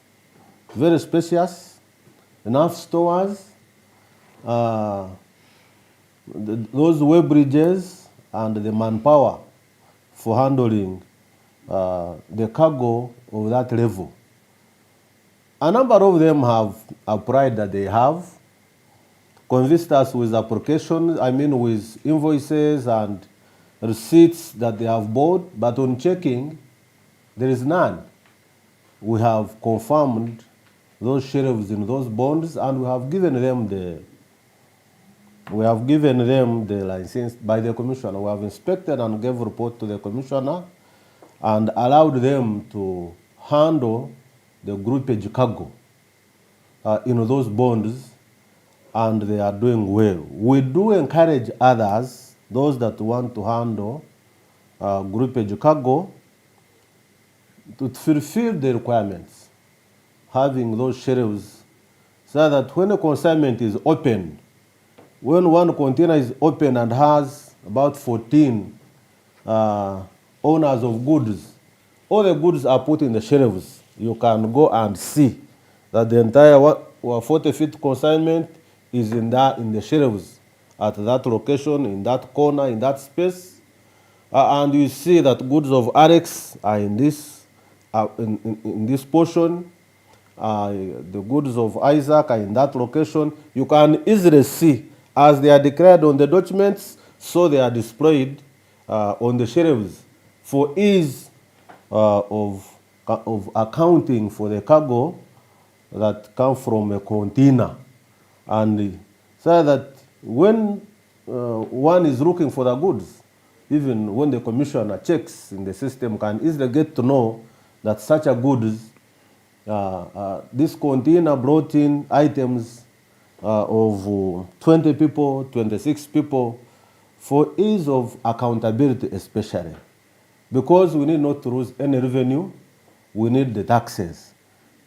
Speaker 13: Very spacious, enough stores, those web bridges and the manpower for handling the cargo of that level. A number of them have applied that they have, convinced us with applications, with invoices and receipts that they have bought, but on checking, there is none. We have confirmed those shelves in those bonds, and we have given them the license by the commissioner. We have inspected and gave report to the commissioner and allowed them to handle the groupage cargo in those bonds, and they are doing well. We do encourage others, those that want to handle groupage cargo, to fulfill the requirements, having those shelves, so that when a consignment is opened, when one container is open and has about 14 owners of goods, all the goods are put in the shelves. You can go and see that the entire 40-feet consignment is in the shelves at that location, in that corner, in that space. And you see that goods of Alex are in this portion. The goods of Isaac are in that location. You can easily see as they are declared on the documents, so they are displayed on the shelves for ease of accounting for the cargo that come from a container. And so that when one is looking for the goods, even when the commissioner checks in the system, can easily get to know that such a goods, this container brought in items of 20 people, 26 people, for ease of accountability especially. Because we need not to lose any revenue, we need the taxes.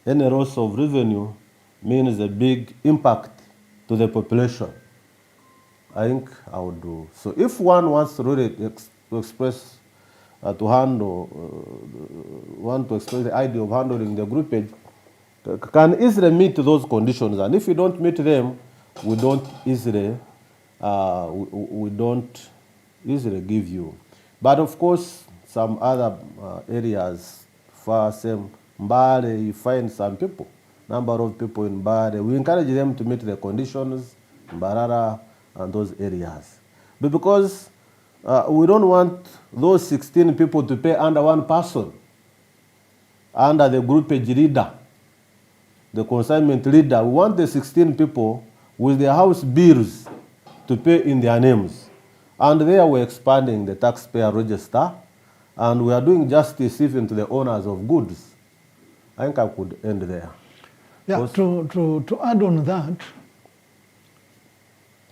Speaker 13: Any loss of revenue means a big impact to the population. I think I would do. So if one wants to really express to handle, want to express the idea of handling the groupage, can easily meet those conditions. And if you don't meet them, we don't easily give you. But of course, some other areas, far same, Mbale, you find some people, number of people in Mbale. We encourage them to meet the conditions, Mbarara, and those areas. But because we don't want those 16 people to pay under one person, under the groupage leader, the consignment leader. We want the 16 people with their house bills to pay in their names. And there we're expanding the taxpayer register, and we are doing justice even to the owners of goods. I think I could end there.
Speaker 14: Yeah, to add on that,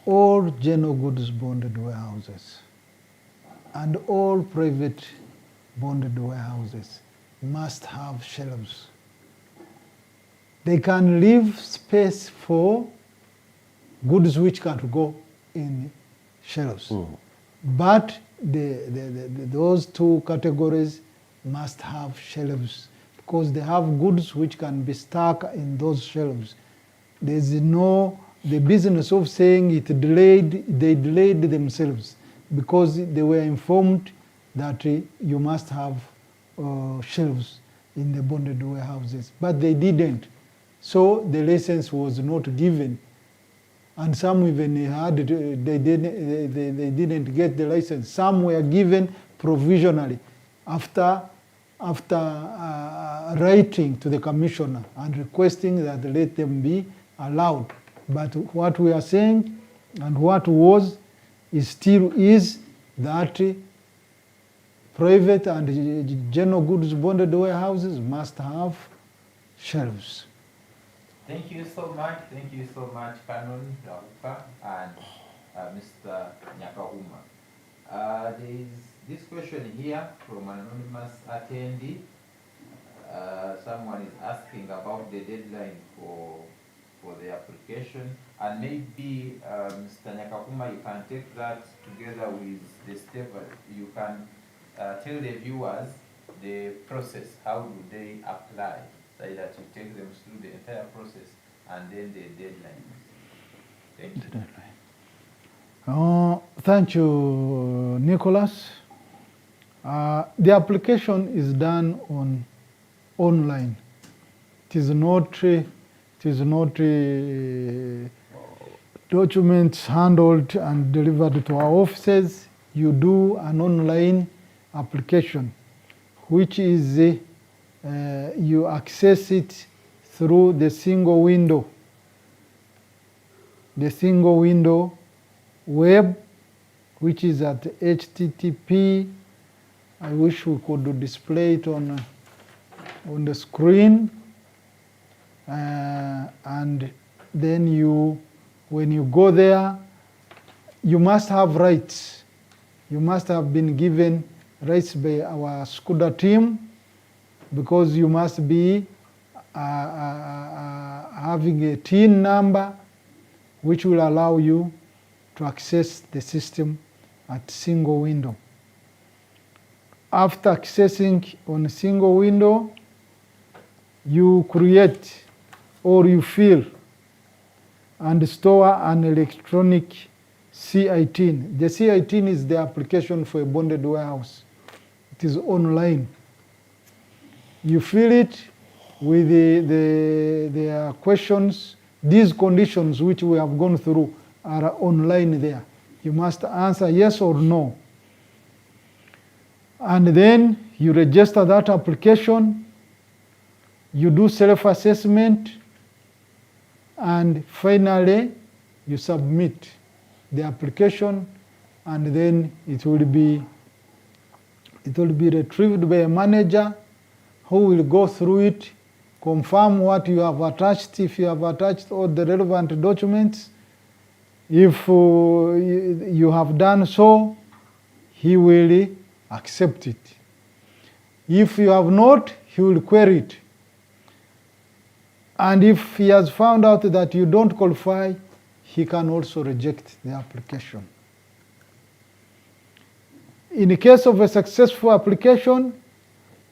Speaker 14: all general goods bonded warehouses and all private bonded warehouses must have shelves. They can leave space for goods which can't go in shelves. But those two categories must have shelves because they have goods which can be stuck in those shelves. There's no the business of saying they delayed themselves because they were informed that you must have shelves in the bonded warehouses, but they didn't. So the license was not given, and some even they didn't get the license. Some were given provisionally after writing to the commissioner and requesting that let them be allowed. But what we are saying and what was still is that private and general goods bonded warehouses must have shelves.
Speaker 12: Thank you so much. Thank you so much, Canon Rauka and Mr. Nyakahuma. There is this question here from an anonymous attendee. Someone is asking about the deadline for the application, and maybe Mr. Nyakahuma, you can take that together with the step. You can tell the viewers the process. How do they apply? So that you take them through the entire process and then the deadline. Thank you.
Speaker 14: Thank you, Nicholas. The application is done online. It is not documents handled and delivered to our offices. You do an online application, which is you access it through the single window web, which is at HTTP. I wish we could display it on the screen. And then when you go there, you must have rights. You must have been given rights by our SCUDA team, because you must be having a TIN number which will allow you to access the system at single window. After accessing on a single window, you create or you fill and store an electronic CI-TIN. The CI-TIN is the application for a bonded warehouse. It is online. You fill it with the questions. These conditions which we have gone through are online there. You must answer yes or no. And then you register that application, you do self-assessment, and finally you submit the application, and then it will be retrieved by a manager who will go through it, confirm what you have attached, if you have attached all the relevant documents. If you have done so, he will accept it. If you have not, he will query it. And if he has found out that you don't qualify, he can also reject the application. In case of a successful application,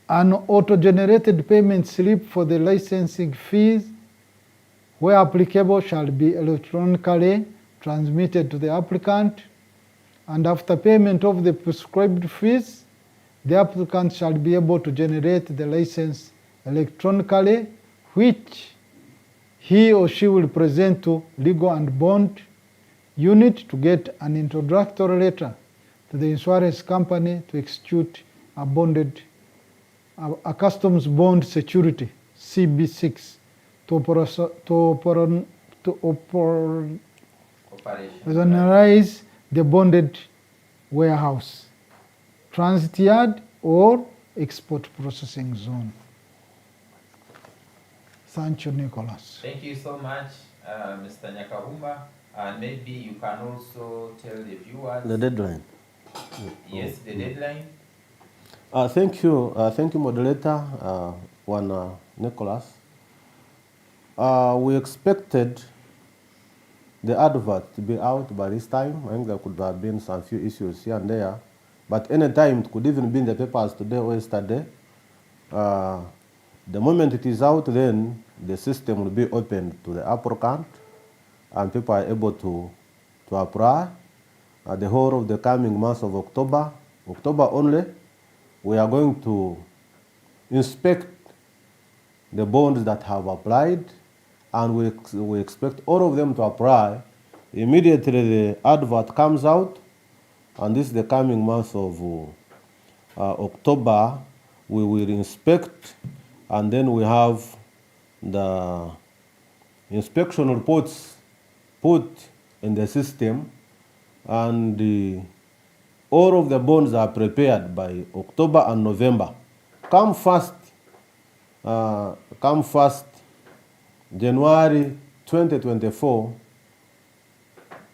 Speaker 14: an auto-generated payment slip for the licensing fees, where applicable, shall be electronically transmitted to the applicant, and after payment of the prescribed fees, the applicant shall be able to generate the license electronically, which he or she will present to legal and bond unit to get an introductory letter to the insurance company to execute a customs bond security, CB6, to operationalize the bonded warehouse, transit yard, or export processing zone. Thank you, Nicholas.
Speaker 12: Thank you so much, Mr. Nyakahumba. And maybe you can also tell the viewers
Speaker 13: The deadline.
Speaker 12: Yes, the deadline.
Speaker 13: Thank you, moderator, Nicholas. We expected the advert to be out by this time. I think there could have been some few issues here and there, but any time it could even be in the papers today or yesterday. The moment it is out, then the system will be opened to the applicant, and people are able to apply. The whole of the coming month of October only, we are going to inspect the bonds that have applied, and we expect all of them to apply. Immediately the advert comes out, and this is the coming month of October, we will inspect, and then we have the inspection reports put in the system, and all of the bonds are prepared by October and November. Come first January 2024,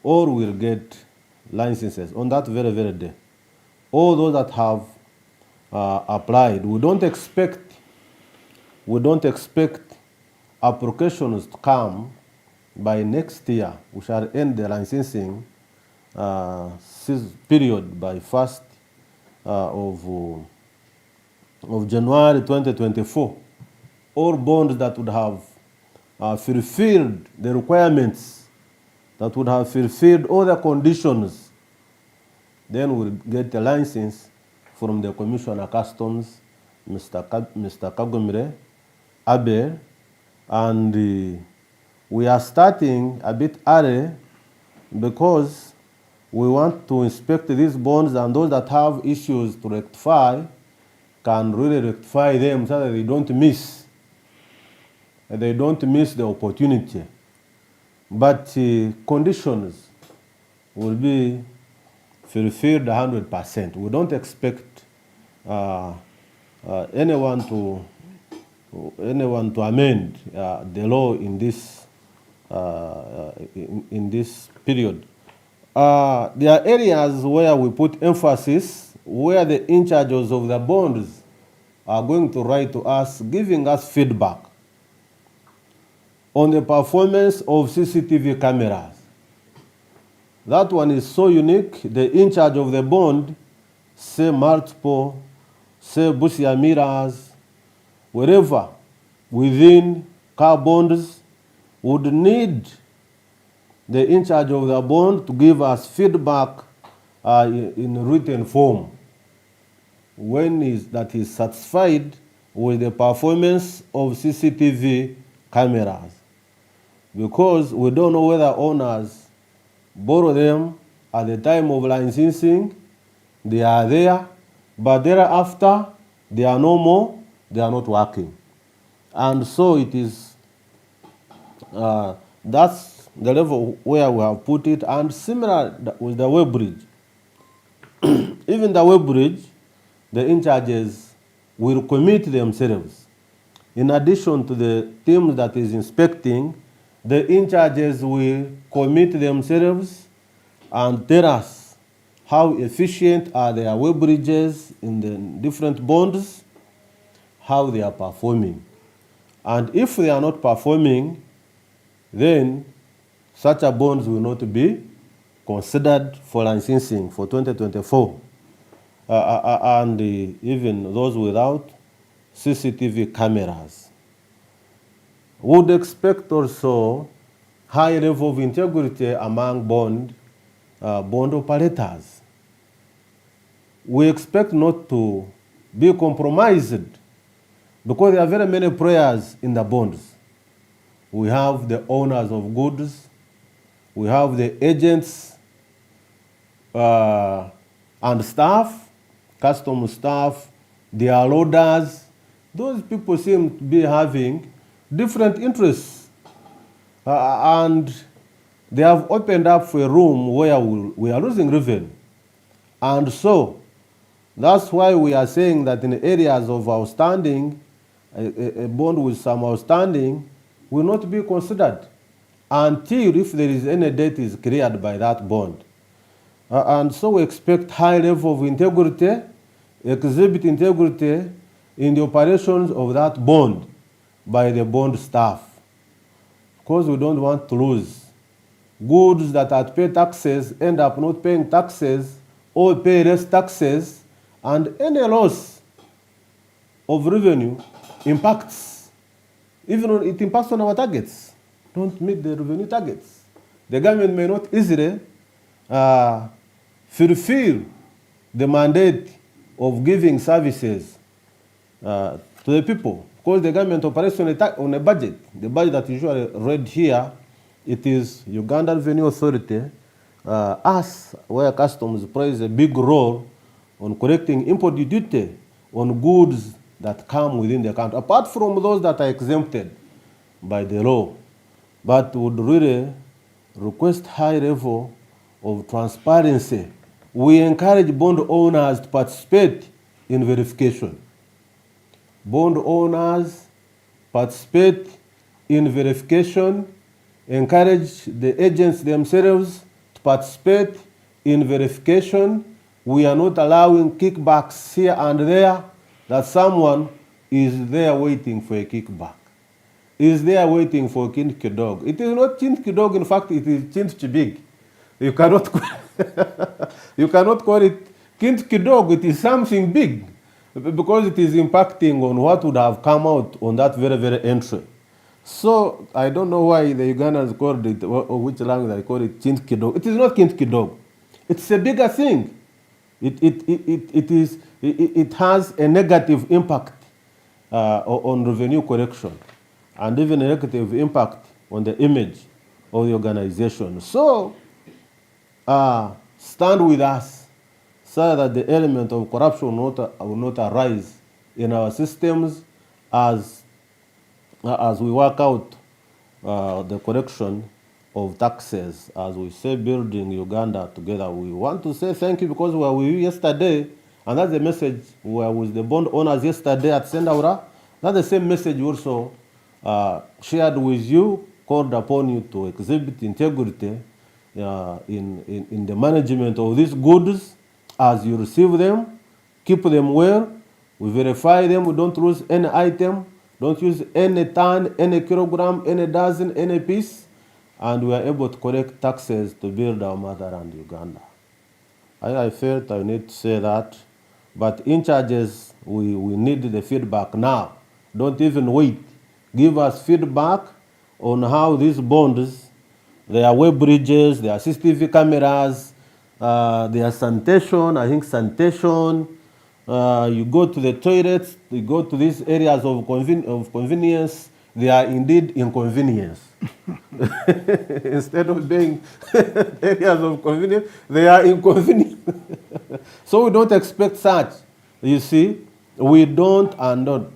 Speaker 13: all will get licenses on that very, very day. All those that have applied, we don't expect applications to come by next year. We shall end the licensing period by 1st of January 2024. All bonds that would have fulfilled the requirements, that would have fulfilled all the conditions, then we'll get a license from the Commissioner Customs, Mr. Kagomire Abe, and we are starting a bit early because we want to inspect these bonds, and those that have issues to rectify can really rectify them so that they don't miss the opportunity. But conditions will be fulfilled 100%. We don't expect anyone to amend the law in this period. There are areas where we put emphasis, where the in charges of the bonds are going to write to us, giving us feedback on the performance of CCTV cameras. That one is so unique. The in charge of the bond, say multiple, say bushia mirrors, wherever within car bonds, would need the in charge of the bond to give us feedback in written form when that is satisfied with the performance of CCTV cameras. Because we don't know whether owners borrow them at the time of licensing, they are there, but thereafter they are no more, they are not working. And so it is, that's the level where we have put it, and similar with the web bridge. Even the web bridge, the in charges will commit themselves. In addition to the team that is inspecting, the in charges will commit themselves and tell us how efficient are their web bridges in the different bonds, how they are performing. And if they are not performing, then such a bonds will not be considered for licensing for 2024. and even those without CCTV cameras. Would expect also high level of integrity among bond operators. We expect not to be compromised because there are very many players in the bonds. We have the owners of goods, we have the agents and staff, custom staff, their loaders. Those people seem to be having different interests. And they have opened up for a room where we are losing revenue. And so that's why we are saying that in areas of outstanding, a bond with some outstanding will not be considered until if there is any debt is cleared by that bond. And so we expect high level of integrity, exhibit integrity in the operations of that bond by the bond staff. Because we don't want to lose. Goods that are to pay taxes end up not paying taxes or pay less taxes, and any loss of revenue impacts, it impacts on our targets, don't meet the revenue targets. The government may not easily fulfill the mandate of giving services to the people because the government operates on a budget. The budget that is usually read here, it is Uganda Revenue Authority, us, where customs plays a big role on collecting import duty on goods that come within the country, apart from those that are exempted by the law, but would really request high level of transparency. We encourage bond owners to participate in verification. Bond owners participate in verification, encourage the agents themselves to participate in verification. We are not allowing kickbacks here and there, that someone is there waiting for a kickback, is there waiting for a kinky dog. It is not kinky dog, in fact, it is kinky big. You cannot call it kinky dog, it is something big, because it is impacting on what would have come out on that very, very entry. So I don't know why the Ugandans called it, or which language they call it, kinky dog. It is not kinky dog. It's a bigger thing. It has a negative impact on revenue collection, and even a negative impact on the image of the organization. So stand with us so that the element of corruption will not arise in our systems as we work out the collection of taxes, as we say, building Uganda together. We want to say thank you because we were with you yesterday, and that's the message. We were with the bond owners yesterday at Sendaura. That's the same message we also shared with you, called upon you to exhibit integrity in the management of these goods as you receive them, keep them well, we verify them, we don't lose any item, don't use any ton, any kilogram, any dozen, any piece, and we are able to collect taxes to build our motherland, Uganda. I felt I need to say that, but in charges, we need the feedback now. Don't even wait. Give us feedback on how these bonds, their web bridges, their CCTV cameras, their sanitation, I think sanitation, you go to the toilets, you go to these areas of convenience, they are indeed inconvenience. Instead of being areas of convenience, they are inconvenient. So we don't expect such. You see, we don't and don't.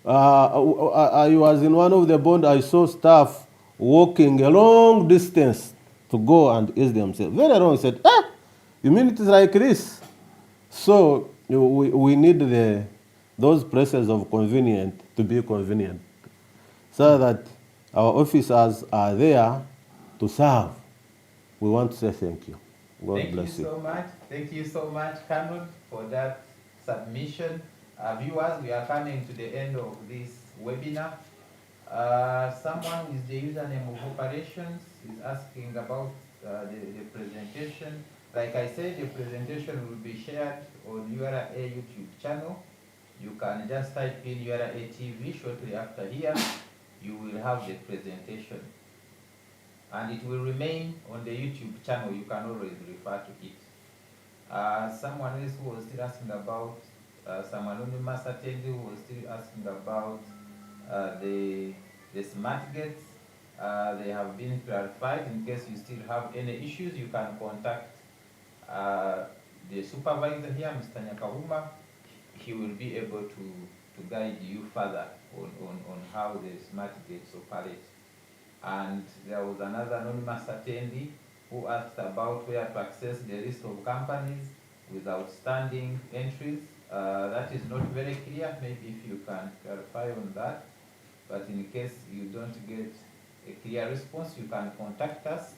Speaker 13: I was in one of the bonds, I saw staff walking a long distance to go and ease themselves. Very long, I said, you mean it is like this? So we need those places of convenience to be convenient, so that our officers are there to serve. We want to say thank you. God bless you.
Speaker 12: Thank you so much. Thank you so much, Canon, for that submission. Viewers, we are coming to the end of this webinar. Someone with the username of operations is asking about the presentation. Like I said, the presentation will be shared on URA YouTube channel. You can just type in URA TV shortly after here. You will have the presentation. And it will remain on the YouTube channel. You can always refer to it. Someone else who was still asking about, some anonymous attendee who was still asking about the smart gates. They have been clarified. In case you still have any issues, you can contact the supervisor here, Mr. Nyakahuma. He will be able to guide you further on how the smart gates operate. And there was another anonymous attendee who asked about where to access the list of companies with outstanding entries. That is not very clear. Maybe if you can clarify on that. But in case you don't get a clear response, you can contact us.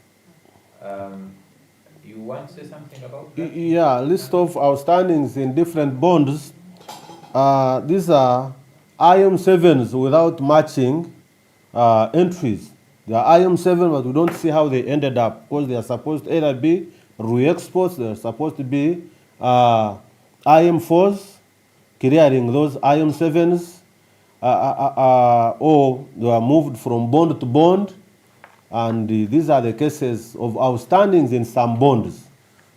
Speaker 12: You want to say something about that?
Speaker 13: Yeah, list of outstandings in different bonds. These are IM7s without matching entries. They are IM7, but we don't see how they ended up because they are supposed to either be re-exports, they are supposed to be IM4s, clearing those IM7s, or they are moved from bond to bond. And these are the cases of outstandings in some bonds.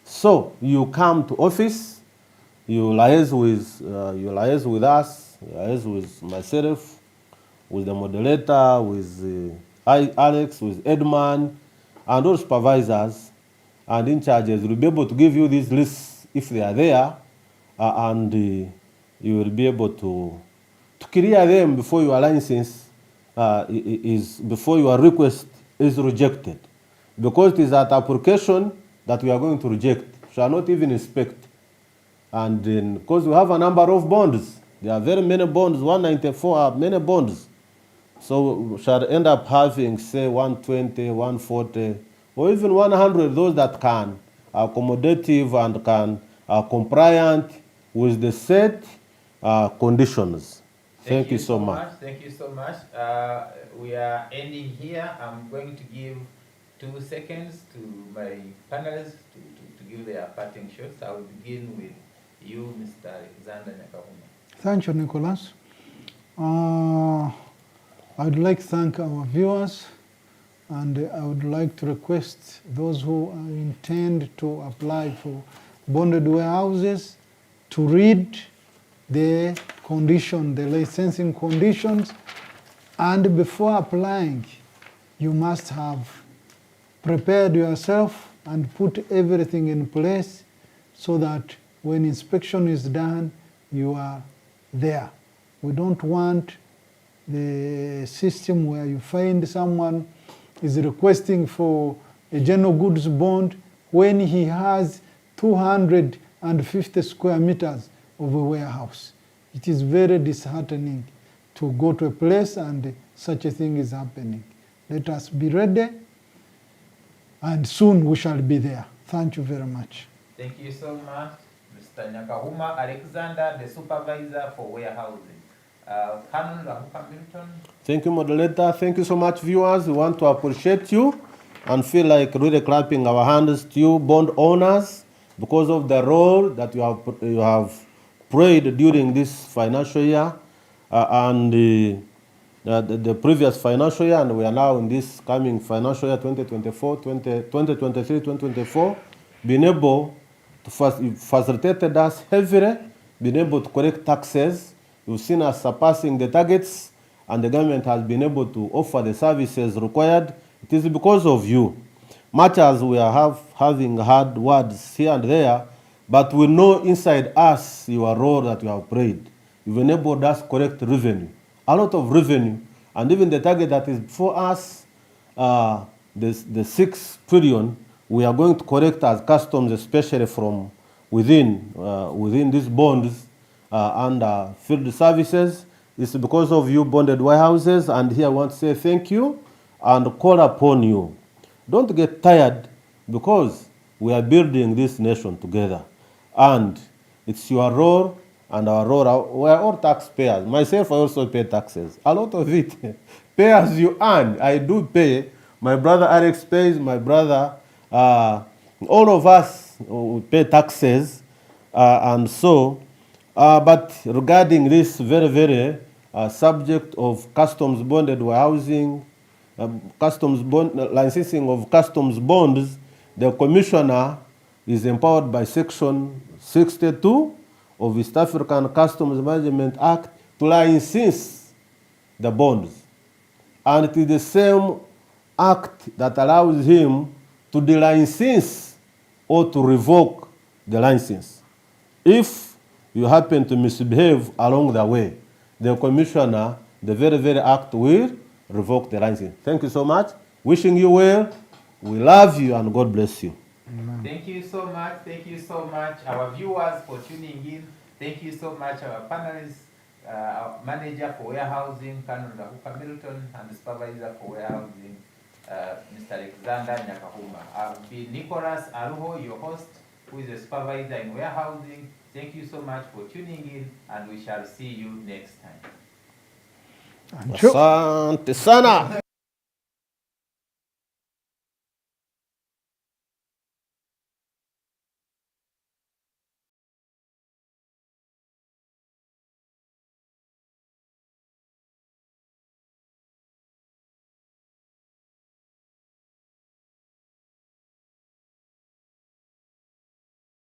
Speaker 13: So you come to office, you liaise with us, you liaise with myself, with the moderator, with Alex, with Edman, and all supervisors and in charges will be able to give you these lists if they are there, and you will be able to clear them before your license before your request is rejected. Because it is that application that we are going to reject, shall not even inspect. And then, because we have a number of bonds, there are very many bonds, 194 are many bonds. So we shall end up having, say, 120, 140, or even 100, those that can accommodative and can compliant with the set conditions. Thank you so much.
Speaker 12: Thank you so much. We are ending here. I'm going to give 2 seconds to my panelists to give their parting shots. I will begin with you, Mr. Alexander Nyakahuma.
Speaker 14: Thank you, Nicholas. I would like to thank our viewers, and I would like to request those who intend to apply for bonded warehouses to read the condition, the licensing conditions, and before applying, you must have prepared yourself and put everything in place so that when inspection is done, you are there. We don't want the system where you find someone is requesting for a general goods bond when he has 250 square meters of a warehouse. It is very disheartening to go to a place and such a thing is happening. Let us be ready, and soon we shall be there. Thank you very much.
Speaker 12: Thank you so much, Mr. Nyakahuma Alexander, the supervisor for warehousing. Canon Rahuka Milton.
Speaker 13: Thank you, moderator. Thank you so much, viewers. We want to appreciate you and feel like really clapping our hands to you, bond owners, because of the role that you have played during this financial year and the previous financial year, and we are now in this coming financial year 2023-2024, being able to facilitated us heavily, being able to collect taxes. You've seen us surpassing the targets, and the government has been able to offer the services required. It is because of you. Much as we are having hard words here and there, but we know inside us your role that you have played. You've enabled us collect revenue, a lot of revenue, and even the target that is before us, the 6 trillion, we are going to collect as customs, especially from within these bonds and field services. It's because of you, bonded warehouses, and here I want to say thank you and call upon you. Don't get tired, because we are building this nation together. And it's your role and our role. We are all taxpayers. Myself, I also pay taxes. A lot of it. Pay as you earn. I do pay. My brother Alex pays. My brother, all of us we pay taxes, and so. But regarding this very subject of customs bonded warehousing, licensing of customs bonds, the commissioner is empowered by Section 62 of East African Customs Management Act to license the bonds. And it is the same act that allows him to delicense or to revoke the license. If you happen to misbehave along the way, the commissioner, the very act will revoke the license. Thank you so much. Wishing you well. We love you and God bless you.
Speaker 12: Thank you so much. Thank you so much, our viewers, for tuning in. Thank you so much, our panelists, our manager for warehousing, Canon Rahuka Milton, and the supervisor for warehousing, Mr. Alexander Nyakahuma. I've been Nicholas Aruho, your host, who is a supervisor in warehousing. Thank you so much for tuning in, and we shall see you next time.
Speaker 13: Asante sana.